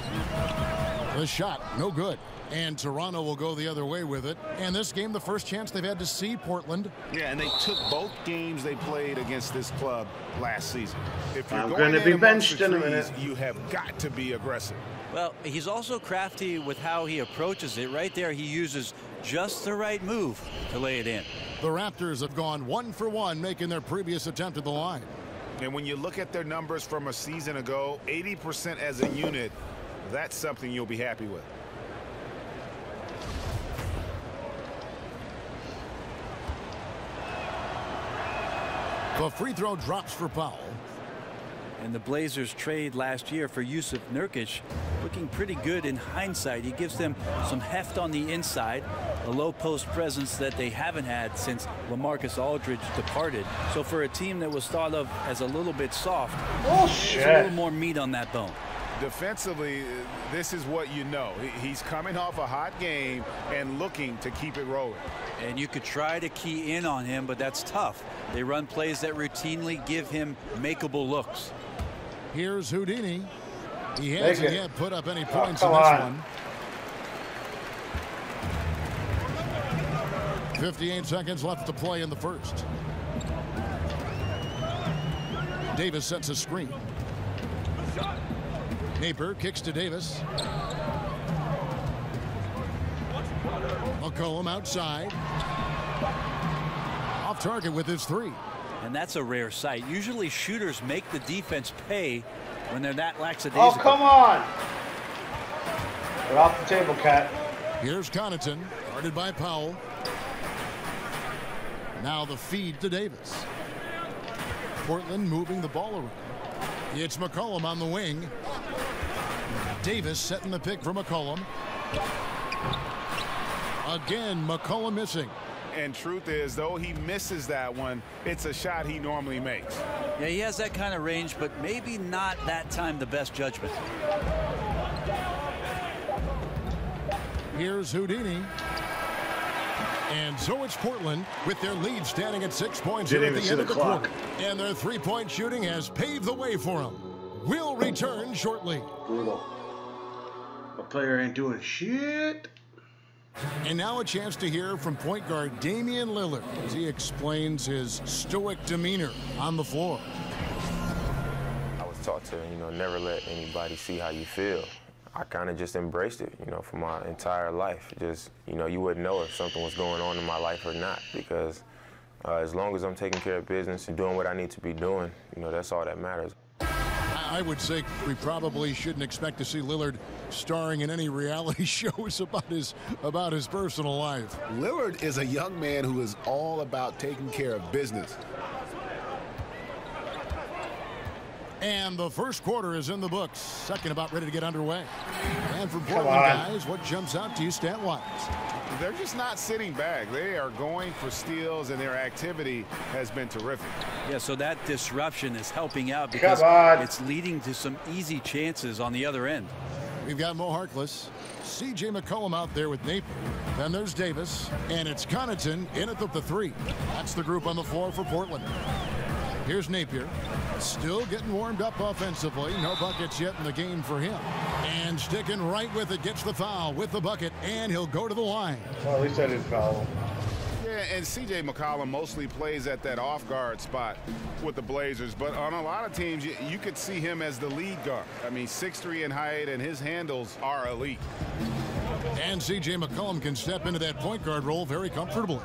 S11: The shot, no good. And Toronto will go the other way with it. And this game, the first chance they've had to see Portland.
S18: Yeah, and they took both games they played against this club last season. If you're
S1: I'm
S18: going
S1: gonna be
S18: in amongst
S1: benched
S18: the
S1: in a
S18: trees,
S1: minute.
S18: you have got to be aggressive.
S19: Well, he's also crafty with how he approaches it. Right there, he uses just the right move to lay it in.
S11: The Raptors have gone 1 for 1, making their previous attempt at the line.
S18: And when you look at their numbers from a season ago, 80% as a unit, that's something you'll be happy with.
S11: The free throw drops for Powell.
S19: And the Blazers trade last year for Yusuf Nurkic looking pretty good in hindsight. He gives them some heft on the inside, a low post presence that they haven't had since LaMarcus Aldridge departed. So for a team that was thought of as a little bit soft, there's a little more meat on that bone.
S18: Defensively, this is what you know. He's coming off a hot game and looking to keep it rolling.
S19: And you could try to key in on him, but that's tough. They run plays that routinely give him makeable looks.
S11: Here's Houdini. He hasn't yet put up any points in this one. 58 seconds left to play in the first. Davis sets a screen. Napier kicks to Davis. McCollum outside. Off target with his three.
S19: And that's a rare sight. Usually shooters make the defense pay when they're that lackadaisical.
S1: Oh, come on. Get off the table, Cat.
S11: Here's Connaughton, guarded by Powell. Now the feed to Davis. Portland moving the ball around. It's McCollum on the wing. Davis setting the pick for McCollum. Again, McCollum missing.
S18: And truth is, though he misses that one, it's a shot he normally makes.
S19: Yeah, he has that kind of range, but maybe not that time the best judgment.
S11: Here's Houdini. And so it's Portland with their lead standing at 6 points here at the end of the quarter. And their three-point shooting has paved the way for them. We'll return shortly.
S1: Brutal. A player ain't doing shit.
S11: And now a chance to hear from point guard Damian Lillard as he explains his stoic demeanor on the floor.
S21: I was taught to, never let anybody see how you feel. I kind of just embraced it, for my entire life. Just, you wouldn't know if something was going on in my life or not, because as long as I'm taking care of business and doing what I need to be doing, that's all that matters.
S11: I would say we probably shouldn't expect to see Lillard starring in any reality shows about his personal life.
S18: Lillard is a young man who is all about taking care of business.
S11: And the first quarter is in the books. Second about ready to get underway. And for Portland, guys, what jumps out to you stat-wise?
S18: They're just not sitting back. They are going for steals, and their activity has been terrific.
S19: Yeah, so that disruption is helping out because it's leading to some easy chances on the other end.
S11: We've got Mo Harkless, C.J. McCollum out there with Napier. Then there's Davis, and it's Connaughton in at the three. That's the group on the floor for Portland. Here's Napier, still getting warmed up offensively. No buckets yet in the game for him. And sticking right with it, gets the foul with the bucket, and he'll go to the line.
S1: Well, at least I didn't foul him.
S18: Yeah, and C.J. McCollum mostly plays at that off-guard spot with the Blazers, but on a lot of teams, you could see him as the lead guard. I mean, 6'3" in height, and his handles are elite.
S11: And C.J. McCollum can step into that point guard role very comfortably.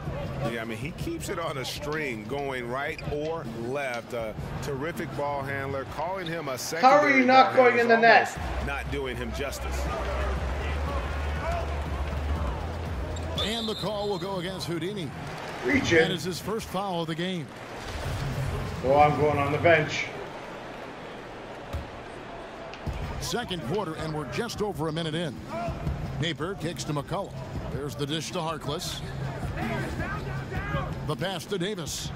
S18: Yeah, I mean, he keeps it on a string going right or left. A terrific ball handler. Calling him a secondary.
S1: How are you not going in the net?
S18: Not doing him justice.
S11: And the call will go against Houdini.
S1: Reach it.
S11: That is his first foul of the game.
S1: Oh, I'm going on the bench.
S11: Second quarter, and we're just over a minute in. Napier kicks to McCollum. There's the dish to Harkless. The pass to Davis.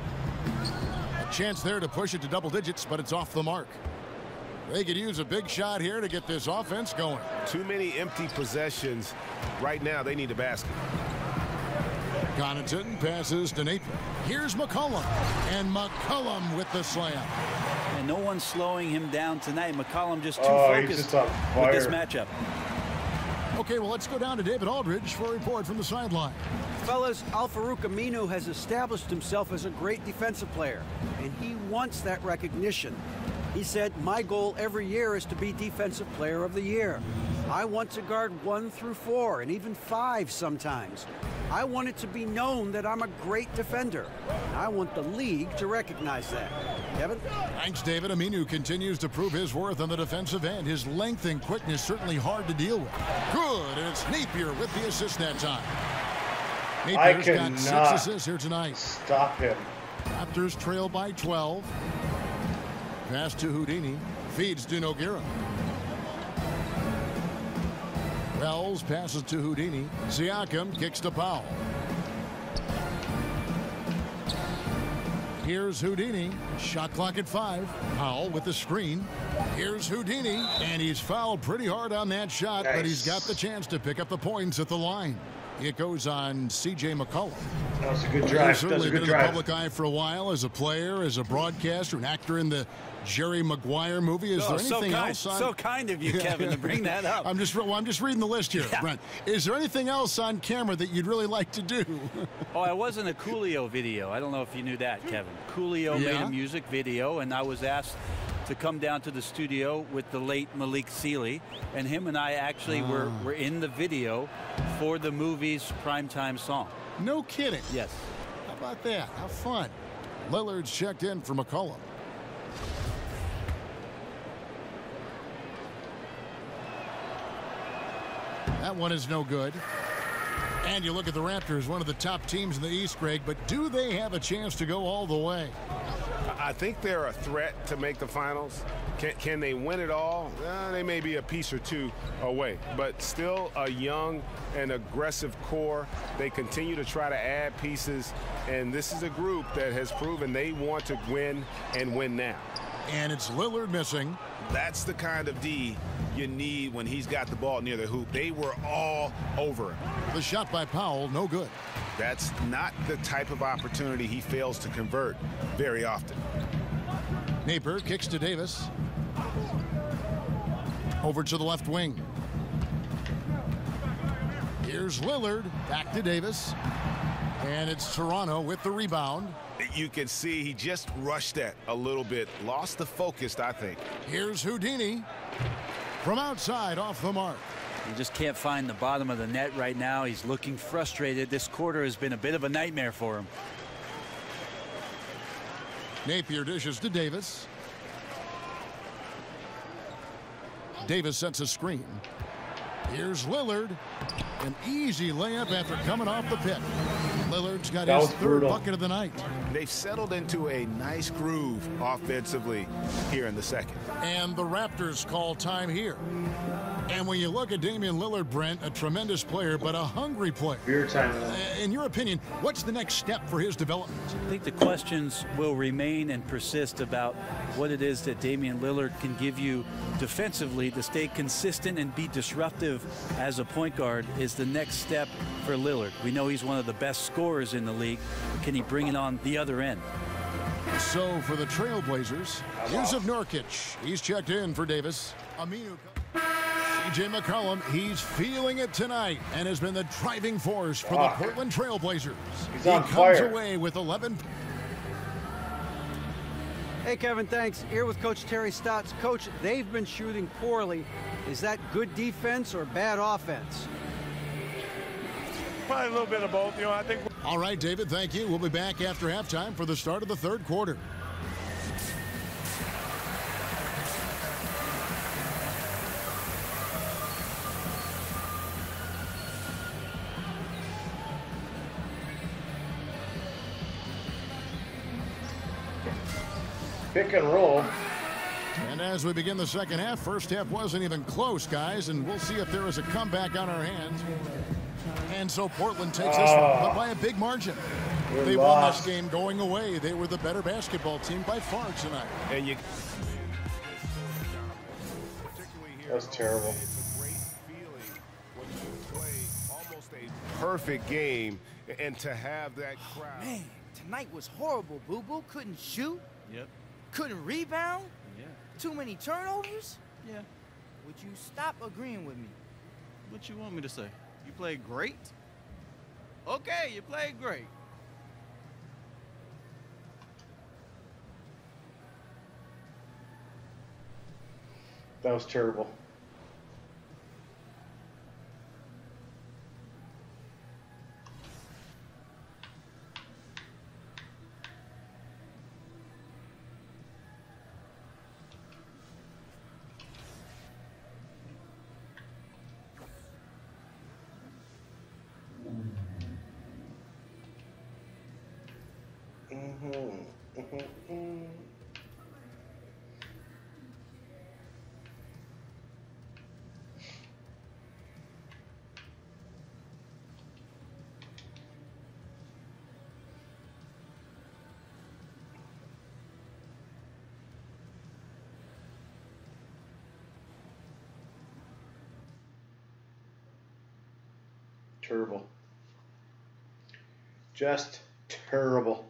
S11: A chance there to push it to double digits, but it's off the mark. They could use a big shot here to get this offense going.
S18: Too many empty possessions. Right now, they need a basket.
S11: Connaughton passes to Napier. Here's McCollum. And McCollum with the slam.
S19: And no one's slowing him down tonight. McCollum just too focused with this matchup.
S11: Okay, well, let's go down to David Aldridge for a report from the sideline.
S20: Fellas, Al-Farouq Aminu has established himself as a great defensive player, and he wants that recognition. He said, my goal every year is to be Defensive Player of the Year. I want to guard 1 through 4 and even 5 sometimes. I want it to be known that I'm a great defender. And I want the league to recognize that. Kevin?
S11: Thanks, David. Aminu continues to prove his worth on the defensive end. His length and quickness certainly hard to deal with. Good, and it's Napier with the assist that time. Napier's got 6 assists here tonight.
S1: Stop him.
S11: Raptors trail by 12. Pass to Houdini. Feeds to Nogueira. Wells passes to Houdini. Siakam kicks to Powell. Here's Houdini. Shot clock at 5. Powell with the screen. Here's Houdini, and he's fouled pretty hard on that shot, but he's got the chance to pick up the points at the line. It goes on C.J. McCollum.
S1: That was a good drive.
S11: He's certainly been in the public eye for a while as a player, as a broadcaster, an actor in the Jerry Maguire movie. Is there anything else on?
S19: So kind of you, Kevin, to bring that up.
S11: I'm just reading the list here, Brent. Is there anything else on camera that you'd really like to do?
S19: Oh, I was in a Coolio video. I don't know if you knew that, Kevin. Coolio made a music video, and I was asked to come down to the studio with the late Malik Sealy, and him and I actually were in the video for the movie's primetime song.
S11: No kidding.
S19: Yes.
S11: How about that? How fun. Lillard's checked in for McCollum. That one is no good. And you look at the Raptors, one of the top teams in the East, Greg, but do they have a chance to go all the way?
S18: I think they're a threat to make the finals. Can they win it all? They may be a piece or two away, but still a young and aggressive core. They continue to try to add pieces, and this is a group that has proven they want to win and win now.
S11: And it's Lillard missing.
S18: That's the kind of D you need when he's got the ball near the hoop. They were all over him.
S11: The shot by Powell, no good.
S18: That's not the type of opportunity he fails to convert very often.
S11: Napier kicks to Davis. Over to the left wing. Here's Lillard, back to Davis. And it's Toronto with the rebound.
S18: You can see he just rushed that a little bit. Lost the focus, I think.
S11: Here's Houdini. From outside, off the mark.
S19: He just can't find the bottom of the net right now. He's looking frustrated. This quarter has been a bit of a nightmare for him.
S11: Napier dishes to Davis. Davis sets a screen. Here's Lillard. An easy layup after coming off the pick. Lillard's got his third bucket of the night.
S18: They've settled into a nice groove offensively here in the second.
S11: And the Raptors call time here. And when you look at Damian Lillard, Brent, a tremendous player, but a hungry player.
S1: Beer time.
S11: In your opinion, what's the next step for his development?
S19: I think the questions will remain and persist about what it is that Damian Lillard can give you defensively to stay consistent and be disruptive as a point guard is the next step for Lillard. We know he's one of the best scorers in the league. Can he bring it on the other end?
S11: So for the Trailblazers, Yusuf Nurkic, he's checked in for Davis. Aminu. C.J. McCollum, he's feeling it tonight and has been the driving force for the Portland Trailblazers.
S1: He's on
S11: fire.
S1: He
S11: comes away with 11.
S20: Hey, Kevin, thanks. Here with Coach Terry Stotts. Coach, they've been shooting poorly. Is that good defense or bad offense?
S3: Probably a little bit of both. I think.
S11: All right, David, thank you. We'll be back after halftime for the start of the third quarter.
S1: Pick and roll.
S11: And as we begin the second half, first half wasn't even close, guys, and we'll see if there is a comeback on our hands. And so Portland takes this one, but by a big margin. They won this game going away. They were the better basketball team by far tonight.
S18: And you.
S1: That was terrible.
S18: Perfect game, and to have that crowd.
S22: Man, tonight was horrible. Boo Boo couldn't shoot.
S17: Yep.
S22: Couldn't rebound.
S17: Yeah.
S22: Too many turnovers.
S17: Yeah.
S22: Would you stop agreeing with me?
S17: What you want me to say? You played great? Okay, you played great.
S1: That was terrible. terrible. Just terrible.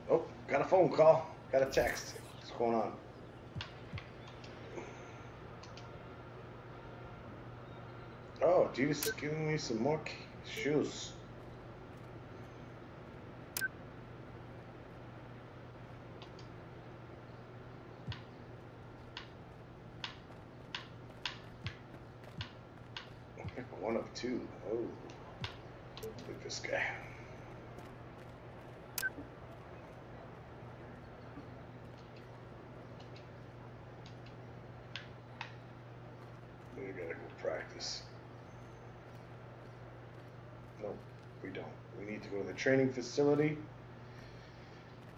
S1: Oh, got a phone call. Got a text. What's going on? Oh, Jesus is giving me some more shoes. One of two. Oh, look at this guy. We gotta go practice. Nope, we don't. We need to go to the training facility.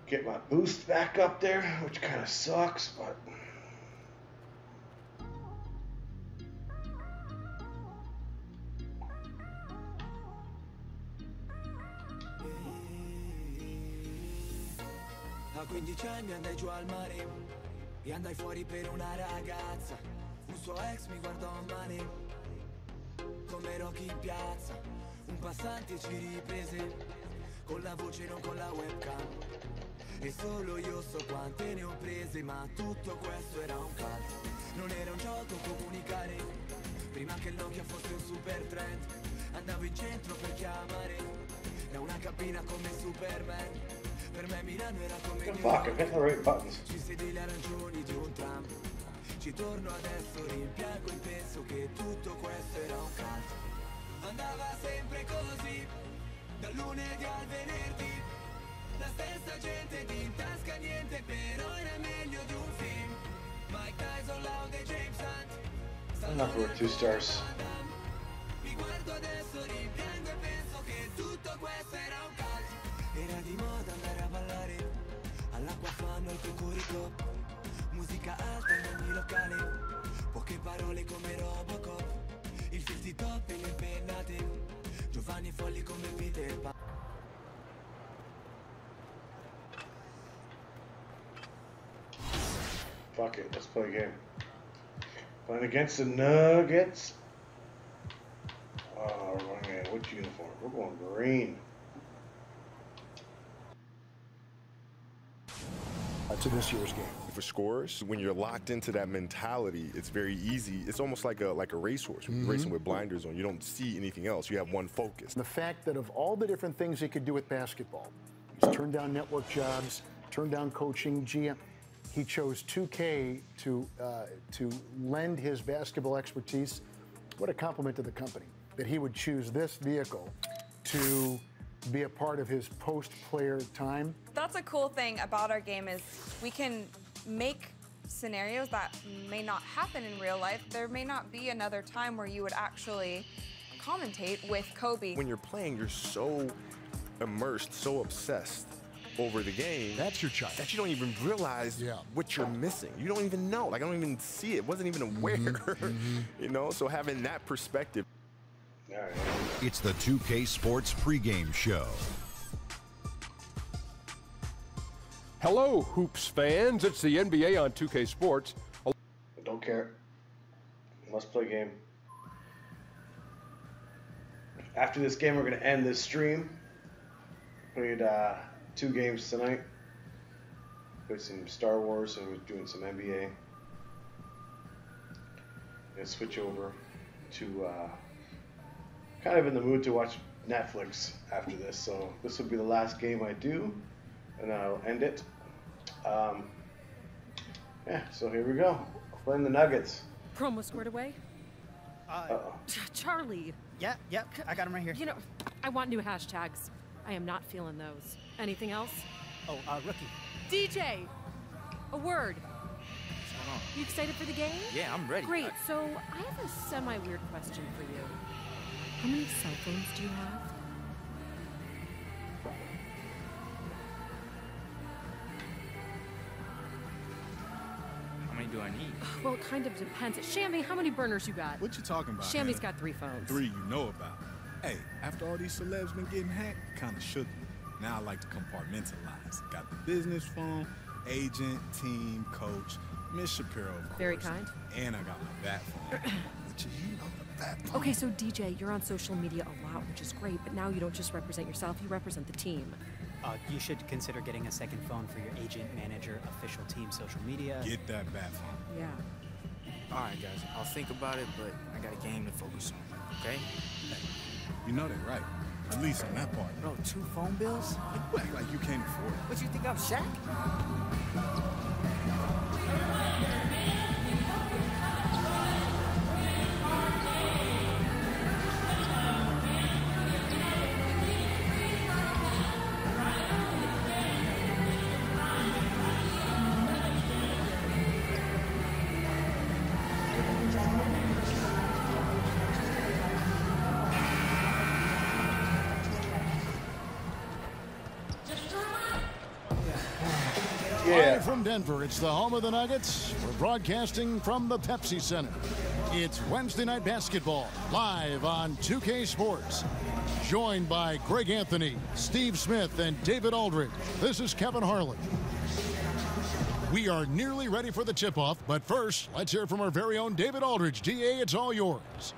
S1: Get my boost back up there, which kind of sucks, but.
S10: A 15 anni andai giù al mare e andai fuori per una ragazza. Un suo ex mi guardò male, come Rocky in piazza. Un passante ci riprese, con la voce non con la webcam. E solo io so quante ne ho prese, ma tutto questo era un calcio. Non era un gioco comunicare, prima che il Nokia fosse un super trend. Andavo in centro per chiamare, da una cabina come Superman. Per me Milano era come New York. Ci sedili arancioni di un tram. Ci torno adesso, rimpiango e penso che tutto questo era un calcio. Andava sempre così, dal lunedì al venerdì. La stessa gente di in tasca niente, però era meglio di un film. Mike Tyson, Loud e James Hunt.
S1: Enough for 2 stars.
S10: Mi guardo adesso, rimpiango e penso che tutto questo era un calcio. Era di moda andare a ballare, all'acqua fanno il cocorico. Musica alta in ogni locale, poche parole come Robocop. Il filthy top e le pennate, Giovanni folli come Peter Pan.
S1: Fuck it, let's play a game. Playing against the Nuggets. Oh, we're going in which uniform? We're going green.
S14: To this year's game.
S13: For scorers, when you're locked into that mentality, it's very easy. It's almost like a racehorse, racing with blinders on. You don't see anything else. You have one focus.
S14: The fact that of all the different things he could do with basketball, he's turned down network jobs, turned down coaching, GM. He chose 2K to lend his basketball expertise. What a compliment to the company that he would choose this vehicle to be a part of his post-player time.
S3: That's a cool thing about our game is we can make scenarios that may not happen in real life. There may not be another time where you would actually commentate with Kobe.
S13: When you're playing, you're so immersed, so obsessed over the game.
S11: That's your child.
S13: That you don't even realize what you're missing. You don't even know. Like, I don't even see it. Wasn't even aware. You know, so having that perspective.
S15: It's the 2K Sports pregame show.
S16: Hello, Hoops fans. It's the NBA on 2K Sports.
S1: Don't care. Must play game. After this game, we're going to end this stream. Played 2 games tonight. Played some Star Wars and we're doing some NBA. And switch over to kind of in the mood to watch Netflix after this. So this will be the last game I do, and I'll end it. Yeah, so here we go. Playing the Nuggets.
S5: Promo squared away? Charlie.
S22: Yeah, I got him right here.
S5: You know, I want new hashtags. I am not feeling those. Anything else?
S22: Oh, rookie.
S5: DJ! A word.
S22: What's going on?
S5: You excited for the game?
S22: Yeah, I'm ready.
S5: Great. So I have a semi-weird question for you. How many cell phones do you have?
S22: How many do I need?
S5: Well, it kind of depends. Shammy, how many burners you got?
S2: What you talking about?
S5: Shammy's
S2: Hannah?
S5: got 3 phones.
S2: 3 you know about. Hey, after all these celebs been getting hacked, kind of shook me. Now I like to compartmentalize. Got the business phone, agent, team, coach, Miss Shapiro, of course.
S5: Very kind.
S2: And I got my bat phone. Which you know the bat phone.
S5: Okay, so DJ, you're on social media a lot, which is great, but now you don't just represent yourself, you represent the team.
S4: You should consider getting a second phone for your agent, manager, official team, social media.
S2: Get that bat phone.
S5: Yeah.
S22: All right, guys. I'll think about it, but I got a game to focus on, okay?
S2: You know that, right? At least on that part.
S22: Bro, 2 phone bills?
S2: You act like you can't afford it.
S22: What, you think I'm Shaq?
S11: Live from Denver, it's the home of the Nuggets. We're broadcasting from the Pepsi Center. It's Wednesday Night Basketball, live on 2K Sports. Joined by Greg Anthony, Steve Smith, and David Aldridge. This is Kevin Harlan. We are nearly ready for the tip-off, but first, let's hear from our very own David Aldridge. DA, it's all yours.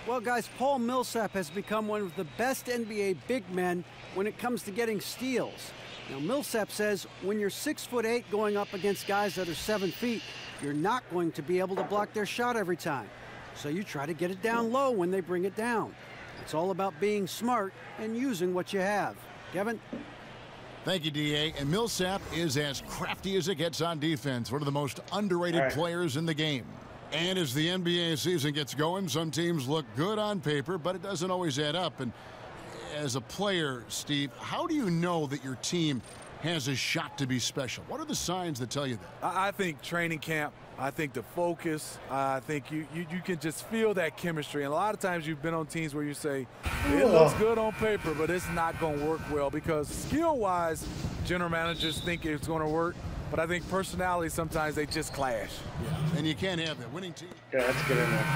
S20: Well, guys, Paul Millsap has become one of the best NBA big men when it comes to getting steals. Now, Millsap says when you're 6'8" going up against guys that are 7 feet, you're not going to be able to block their shot every time. So you try to get it down low when they bring it down. It's all about being smart and using what you have. Kevin?
S11: Thank you, DA. And Millsap is as crafty as it gets on defense, one of the most underrated players in the game. And as the NBA season gets going, some teams look good on paper, but it doesn't always add up. And as a player, Steve, how do you know that your team has a shot to be special? What are the signs that tell you that?
S23: I think training camp, I think the focus, I think you can just feel that chemistry. And a lot of times you've been on teams where you say, it looks good on paper, but it's not going to work well because skill-wise, general managers think it's going to work. But I think personality, sometimes they just clash.
S11: Yeah, and you can't have that. Winning team.
S1: Yeah, let's get in there.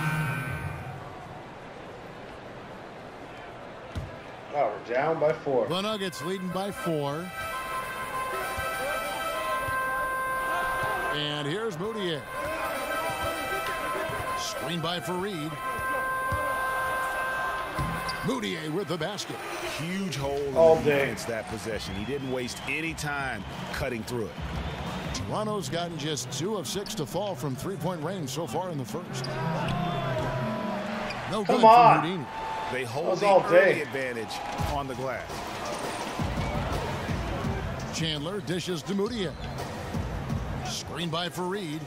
S1: Oh, we're down by 4.
S11: The Nuggets leading by 4. And here's Moutier. Screen by Fareed. Moutier with the basket.
S18: Huge hole in the defense that possession. He didn't waste any time cutting through it.
S11: Toronto's gotten just 2 of 6 to fall from three-point range so far in the first. No good for Houdini.
S18: They hold the early advantage on the glass.
S11: Chandler dishes to Moutier. Screen by Fareed.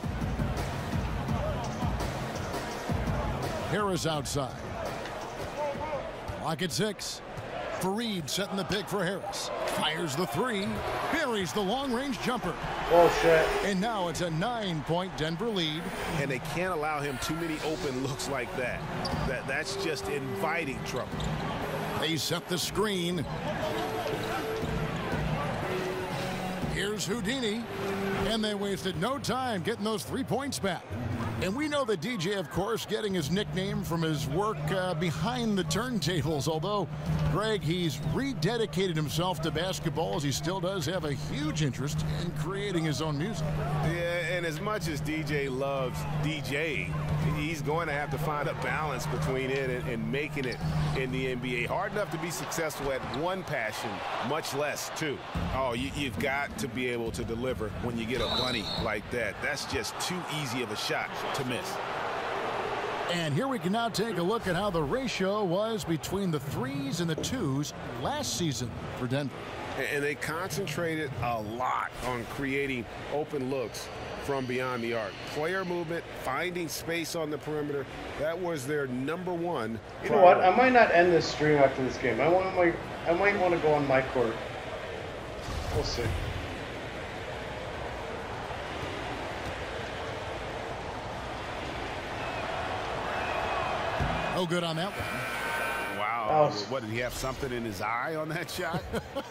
S11: Harris outside. Clock at 6. Fareed setting the pick for Harris. Fires the 3. Buries the long-range jumper.
S1: Bullshit.
S11: And now it's a 9-point Denver lead.
S18: And they can't allow him too many open looks like that. That's just inviting trouble.
S11: They set the screen. Here's Houdini. And they wasted no time getting those 3 points back. And we know that DJ, of course, getting his nickname from his work behind the turntables. Although, Greg, he's rededicated himself to basketball as he still does have a huge interest in creating his own music.
S18: Yeah, and as much as DJ loves DJing, he's going to have to find a balance between it and making it in the NBA. Hard enough to be successful at one passion, much less two. Oh, you've got to be able to deliver when you get a bunny like that. That's just too easy of a shot to miss.
S11: And here we can now take a look at how the ratio was between the 3s and the 2s last season for Denver.
S18: And they concentrated a lot on creating open looks from beyond the arc. Player movement, finding space on the perimeter, that was their number one.
S1: You know what? I might not end this stream after this game. I might want to go on my court. We'll see.
S11: No good on that one.
S18: Wow. What, did he have something in his eye on that shot?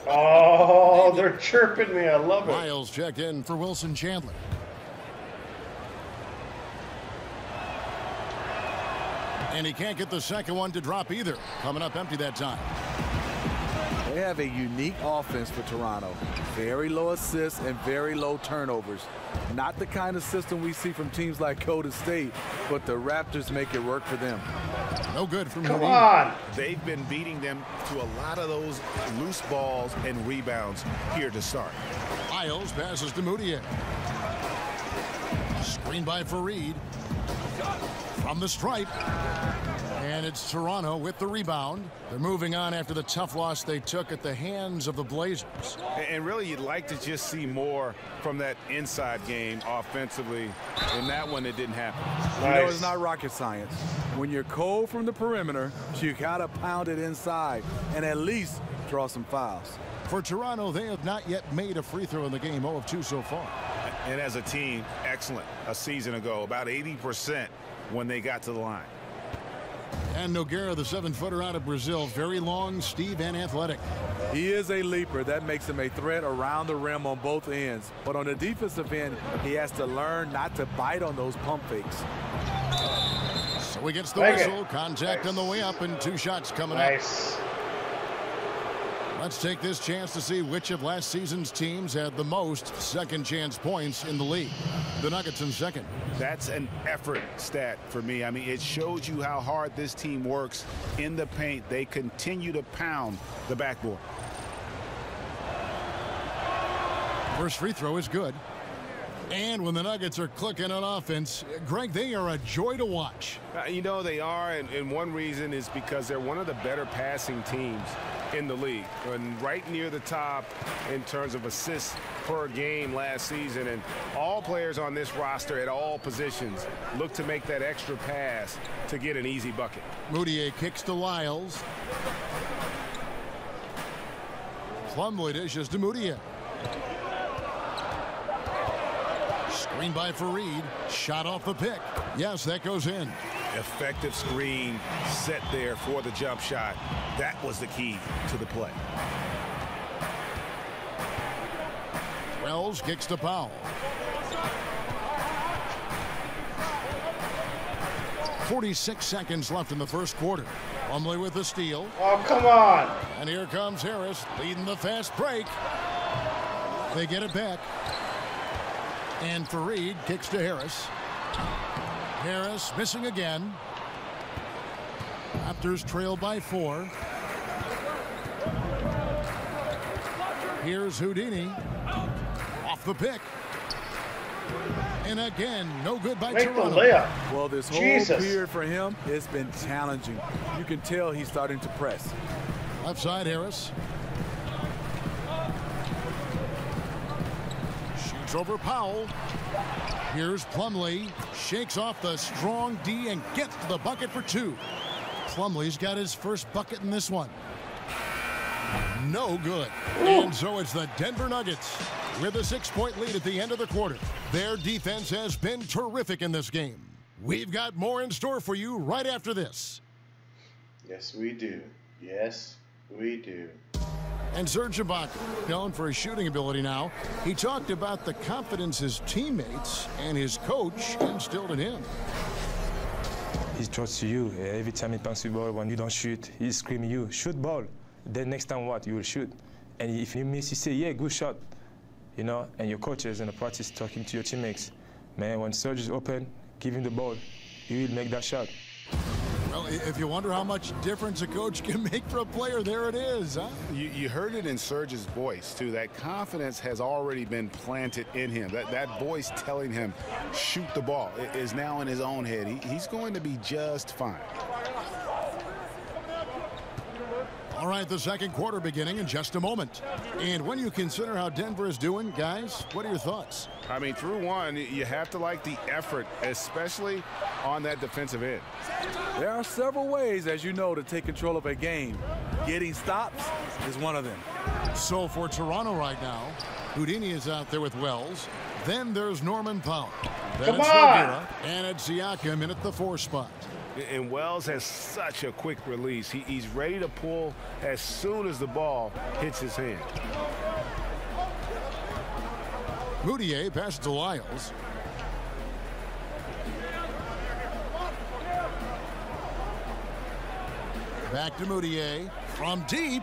S1: Oh, they're chirping me. I love it.
S11: Miles checked in for Wilson Chandler. And he can't get the second one to drop either. Coming up empty that time.
S23: They have a unique offense for Toronto. Very low assists and very low turnovers. Not the kind of system we see from teams like Golden State, but the Raptors make it work for them.
S11: No good from
S1: Come on.
S18: They've been beating them to a lot of those loose balls and rebounds here to start.
S11: Miles passes to Moutier. Screen by Fareed. From the stripe. And it's Toronto with the rebound. They're moving on after the tough loss they took at the hands of the Blazers.
S18: And really, you'd like to just see more from that inside game offensively. In that one, it didn't happen.
S23: Nice. You know, it's not rocket science. When you're cold from the perimeter, you got to pound it inside and at least draw some fouls.
S11: For Toronto, they have not yet made a free throw in the game, 0 of 2 so far.
S18: And as a team, excellent a season ago, about 80% when they got to the line.
S11: And Nogueira, the 7-footer out of Brazil, very long, Steve, and athletic.
S23: He is a leaper. That makes him a threat around the rim on both ends. But on the defensive end, he has to learn not to bite on those pump fakes.
S11: So he gets the whistle. Contact on the way up, and 2 shots coming up. Let's take this chance to see which of last season's teams had the most second chance points in the league. The Nuggets in second.
S18: That's an effort stat for me. I mean, it shows you how hard this team works in the paint. They continue to pound the backboard.
S11: First free throw is good. And when the Nuggets are clicking on offense, Greg, they are a joy to watch.
S18: You know they are, and one reason is because they're one of the better passing teams in the league, and right near the top in terms of assists per game last season. And all players on this roster at all positions look to make that extra pass to get an easy bucket.
S11: Moutier kicks to Lyles. Plumlee dishes to Moutier. Screen by Fareed. Shot off the pick. Yes, that goes in.
S18: Effective screen set there for the jump shot. That was the key to the play.
S11: Wells kicks to Powell. 46 seconds left in the first quarter. Plumlee with the steal.
S1: Oh, come on.
S11: And here comes Harris leading the fast break. They get it back. And Fareed kicks to Harris. Harris missing again. Raptors trail by 4. Here's Houdini. Off the pick. And again, no good by Toronto.
S23: Well, this whole period for him, it's been challenging. You can tell he's starting to press.
S11: Left side, Harris. Shoots over Powell. Here's Plumlee. Shakes off the strong D and gets to the bucket for 2. Plumlee's got his first bucket in this one. No good. And so it's the Denver Nuggets with a 6-point lead at the end of the quarter. Their defense has been terrific in this game. We've got more in store for you right after this.
S1: Yes, we do. Yes, we do.
S11: And Serge Ibaka, known for his shooting ability now, he talked about the confidence his teammates and his coach instilled in him.
S6: He trusts you. Every time he passes the ball, when you don't shoot, he's screaming you, shoot ball. Then next time what? You will shoot. And if you miss, you say, yeah, good shot. You know, and your coaches in the practice talking to your teammates. Man, when Serge is open, give him the ball. He will make that shot.
S11: Well, if you wonder how much difference a coach can make for a player, there it is, huh?
S18: You heard it in Serge's voice, too. That confidence has already been planted in him. That voice telling him, shoot the ball, is now in his own head. He's going to be just fine.
S11: All right, the second quarter beginning in just a moment. And when you consider how Denver is doing, guys, what are your thoughts?
S18: I mean, through one, you have to like the effort, especially on that defensive end.
S23: There are several ways, as you know, to take control of a game. Getting stops is one of them.
S11: So for Toronto right now, Houdini is out there with Wells. Then there's Norman Powell. Then it's Nogueira, and it's Siakam in at the 4 spot.
S18: And Wells has such a quick release. He's ready to pull as soon as the ball hits his hand.
S11: Moutier passes to Lyles. Back to Moutier from deep.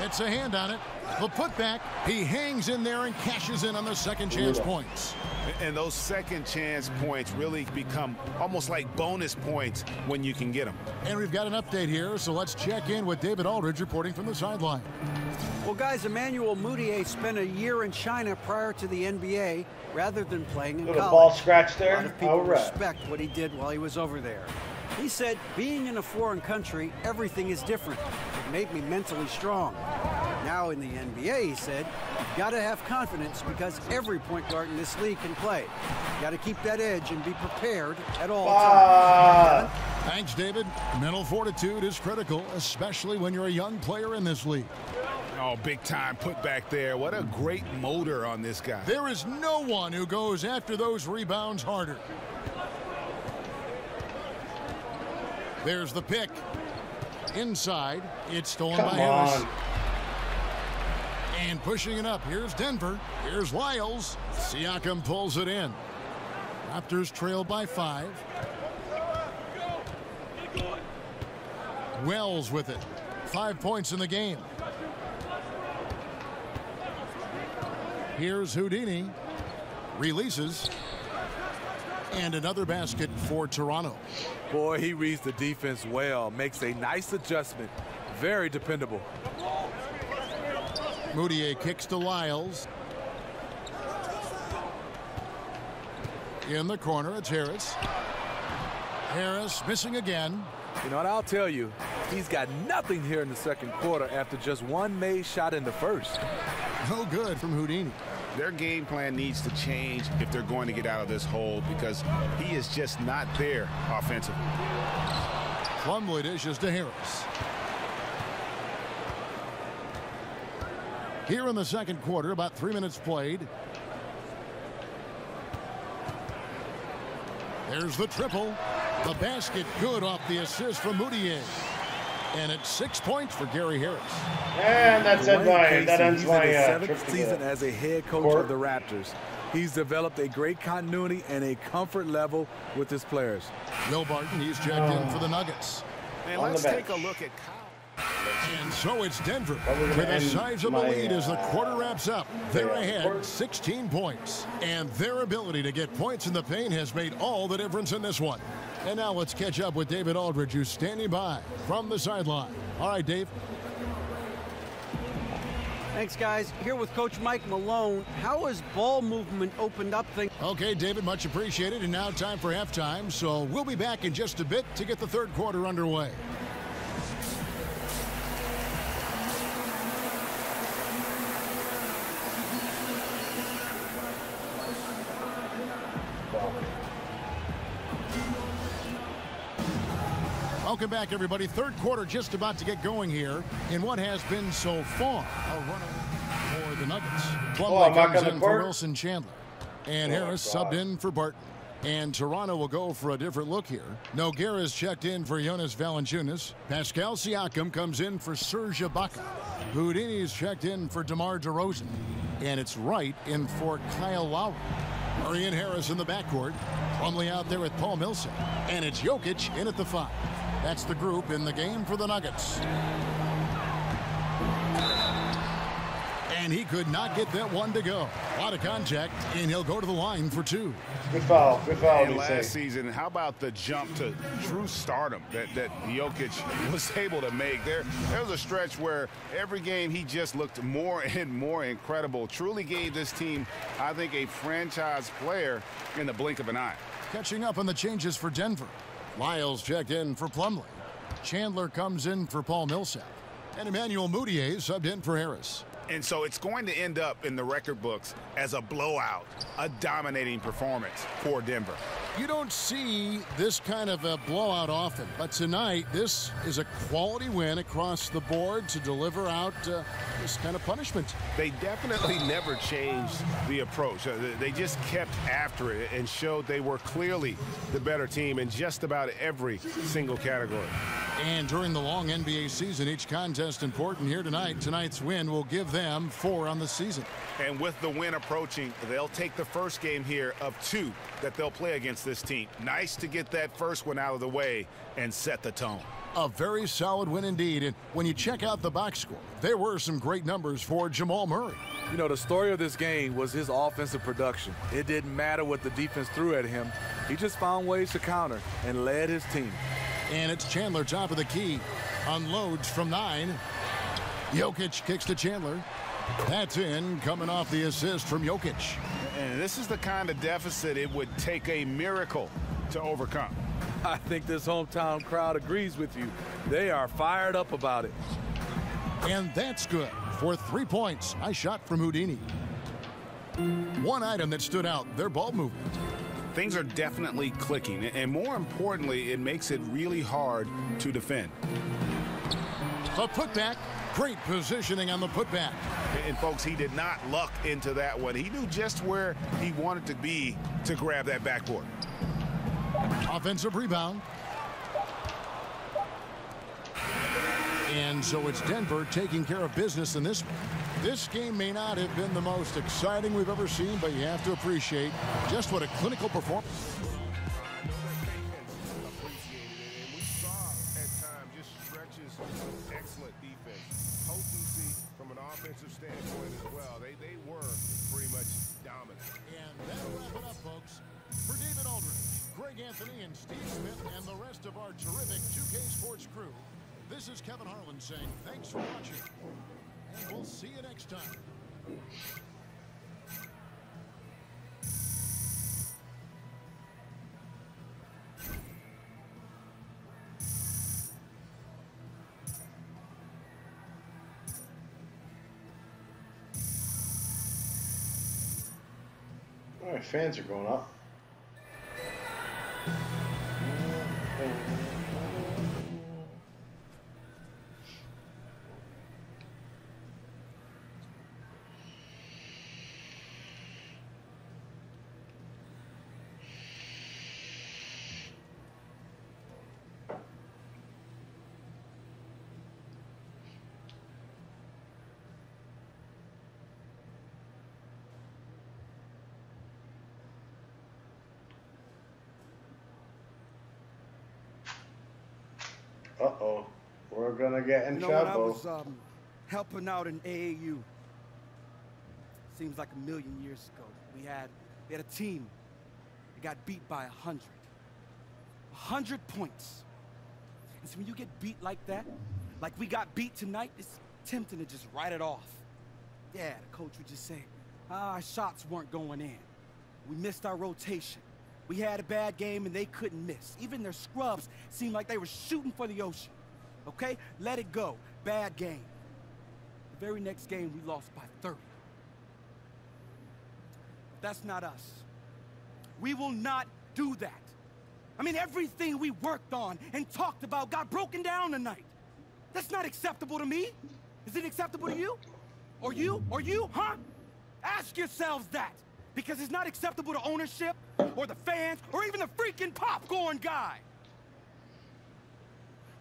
S11: It's a hand on it. The putback. He hangs in there and cashes in on the second chance points.
S18: And those second chance points really become almost like bonus points when you can get them.
S11: And we've got an update here, so let's check in with David Aldridge reporting from the sideline.
S20: Well, guys, Emmanuel Moutier spent a year in China prior to the NBA rather than playing in college.
S1: Ball scratch there.
S20: A lot of people respect what he did while he was over there. He said, being in a foreign country, everything is different. It made me mentally strong. Now in the NBA, he said, you've got to have confidence because every point guard in this league can play. You've got to keep that edge and be prepared at all times.
S11: Thanks, David. Mental fortitude is critical, especially when you're a young player in this league.
S18: Oh, big time put back there. What a great motor on this guy.
S11: There is no one who goes after those rebounds harder. There's the pick. Inside, it's stolen by Harris. And pushing it up, here's Denver. Here's Lyles. Siakam pulls it in. Raptors trail by 5. Wells with it. 5 points in the game. Here's Houdini. Releases. And another basket for Toronto.
S23: Boy, he reads the defense well. Makes a nice adjustment. Very dependable.
S11: Moutier kicks to Lyles. In the corner, it's Harris. Harris missing again.
S23: You know what, I'll tell you, he's got nothing here in the second quarter after just one made shot in the first.
S11: No good from Houdini.
S18: Their game plan needs to change if they're going to get out of this hole because he is just not there offensively.
S11: Plumlee dishes to Harris. Here in the second quarter, about 3 minutes played. There's the triple. The basket good off the assist from Moutier. And it's 6 points for Gary Harris.
S1: And that ends my
S23: seventh season as a head coach of the Raptors. He's developed a great continuity and a comfort level with his players.
S11: Will Barton, he's checked in for the Nuggets.
S18: And let's take a look at Kyle.
S11: And so it's Denver with a sizable lead as the quarter wraps up. They're ahead 16 points. And their ability to get points in the paint has made all the difference in this one. And now let's catch up with David Aldridge, who's standing by from the sideline. All right, Dave.
S20: Thanks, guys. Here with Coach Mike Malone. How has ball movement opened up things?
S11: Okay, David, much appreciated. And now time for halftime. So we'll be back in just a bit to get the third quarter underway. Welcome back, everybody. Third quarter just about to get going here in what has been so far a run for the Nuggets. Plumlee comes in for Wilson Chandler. And Harris subbed in for Barton. And Toronto will go for a different look here. Nogueira's checked in for Jonas Valanciunas. Pascal Siakam comes in for Serge Ibaka. Houdini's checked in for DeMar DeRozan. And it's Wright in for Kyle Lowry. Murray and Harris in the backcourt. Plumlee out there with Paul Millsap. And it's Jokic in at the 5. That's the group in the game for the Nuggets. And he could not get that one to go. A lot of contact, and he'll go to the line for 2.
S1: Good foul. Good foul.
S18: And last season, how about the jump to true stardom that Jokic was able to make? There was a stretch where every game he just looked more and more incredible. Truly gave this team, I think, a franchise player in the blink of an eye.
S11: Catching up on the changes for Denver. Lyles checked in for Plumlee. Chandler comes in for Paul Millsap. And Emmanuel Moutier subbed in for Harris.
S18: And so it's going to end up in the record books as a blowout, a dominating performance for Denver.
S11: You don't see this kind of a blowout often, but tonight this is a quality win across the board to deliver out this kind of punishment.
S18: They definitely never changed the approach. They just kept after it and showed they were clearly the better team in just about every single category.
S11: And during the long NBA season, each contest important here tonight. Tonight's win will give them 4 on the season.
S18: And with the win approaching, they'll take the first game here of 2 that they'll play against this team. Nice to get that first one out of the way and set the tone.
S11: A very solid win indeed. And when you check out the box score, there were some great numbers for Jamal Murray.
S23: You know, the story of this game was his offensive production. It didn't matter what the defense threw at him. He just found ways to counter and led his team.
S11: And it's Chandler top of the key. Unloads from 9. Jokic kicks to Chandler. That's in, coming off the assist from Jokic.
S18: And this is the kind of deficit it would take a miracle to overcome.
S23: I think this hometown crowd agrees with you. They are fired up about it.
S11: And that's good for 3 points. Nice shot from Houdini. One item that stood out, their ball movement.
S18: Things are definitely clicking, and more importantly, it makes it really hard to defend.
S11: A putback. Great positioning on the putback.
S18: And folks, he did not luck into that one. He knew just where he wanted to be to grab that backboard.
S11: Offensive rebound. And so it's Denver taking care of business in this one. This game may not have been the most exciting we've ever seen, but you have to appreciate just what a clinical performance.
S18: Excellent defense. Potency from an offensive standpoint as well. They were pretty much dominant.
S11: And that'll wrap it up, folks. For David Aldridge, Greg Anthony, and Steve Smith, and the rest of our terrific 2K Sports crew, this is Kevin Harlan saying thanks for watching, and we'll see you next time.
S1: All right, fans are going up. Uh-oh. We're going to get in trouble.
S7: When I was helping out in AAU, seems like a million years ago, we had a team that got beat by 100. 100 points. And so when you get beat like that, like we got beat tonight, it's tempting to just write it off. Yeah, the coach would just say, our shots weren't going in. We missed our rotation. We had a bad game and they couldn't miss. Even their scrubs seemed like they were shooting for the ocean. Okay? Let it go. Bad game. The very next game, we lost by 30. That's not us. We will not do that. I mean, everything we worked on and talked about got broken down tonight. That's not acceptable to me. Is it acceptable to you? Or you? Or you? Huh? Ask yourselves that. Because it's not acceptable to ownership, or the fans, or even the freaking popcorn guy.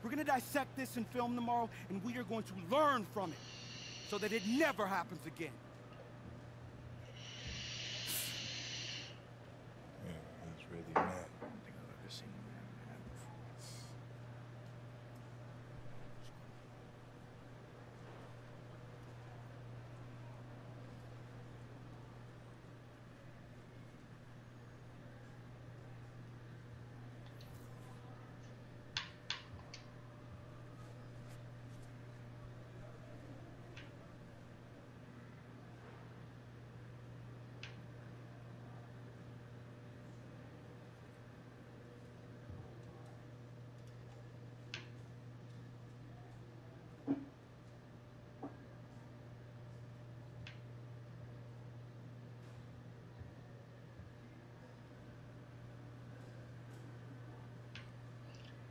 S7: We're gonna dissect this in film tomorrow, and we are going to learn from it, so that it never happens again.
S2: Man, he's really mad. I don't think I've ever seen him mad before.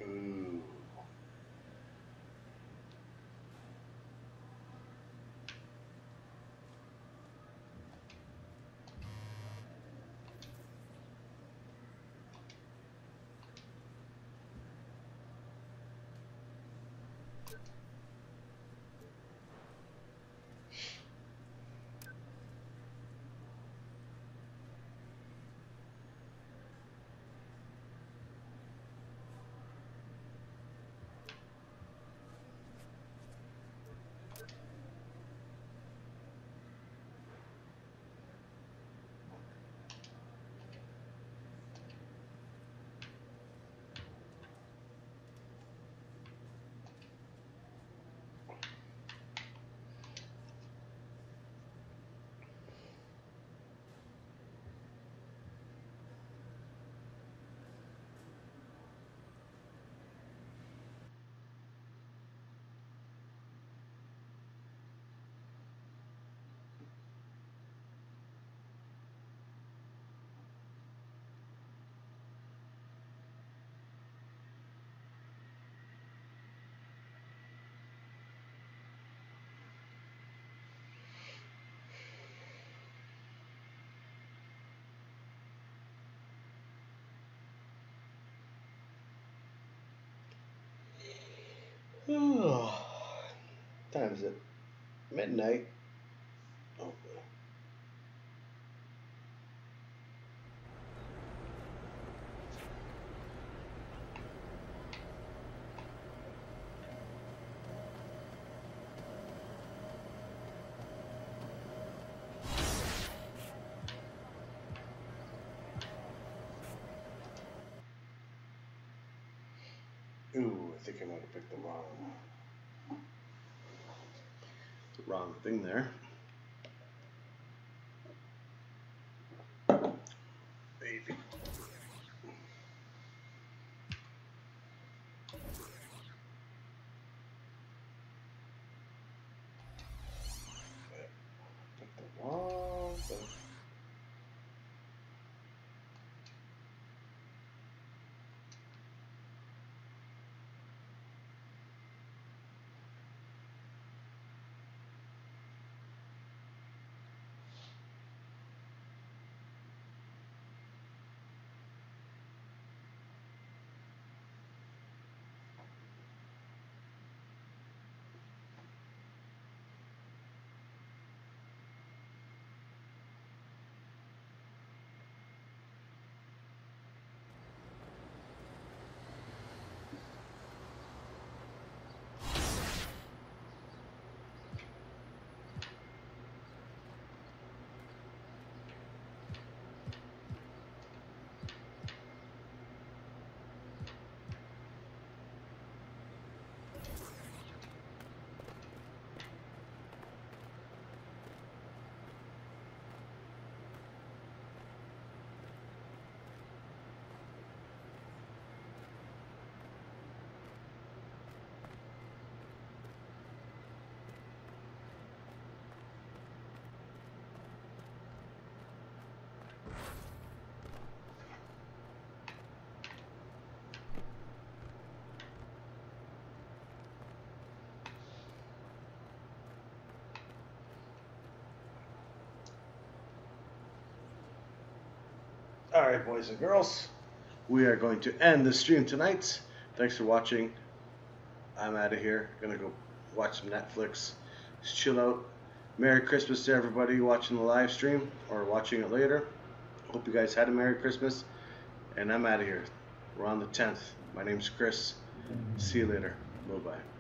S1: Ooh. Time is it? Midnight. Oh boy. Ooh, I think I might have picked the wrong thing there. Baby. Picked the wrong thing. All right, boys and girls, we are going to end the stream tonight. Thanks for watching. I'm out of here. Gonna go watch some Netflix, just chill out. Merry Christmas to everybody watching the live stream or watching it later. Hope you guys had a Merry Christmas, and I'm out of here. We're on the 10th. My name's Chris. See you later. Bye-bye.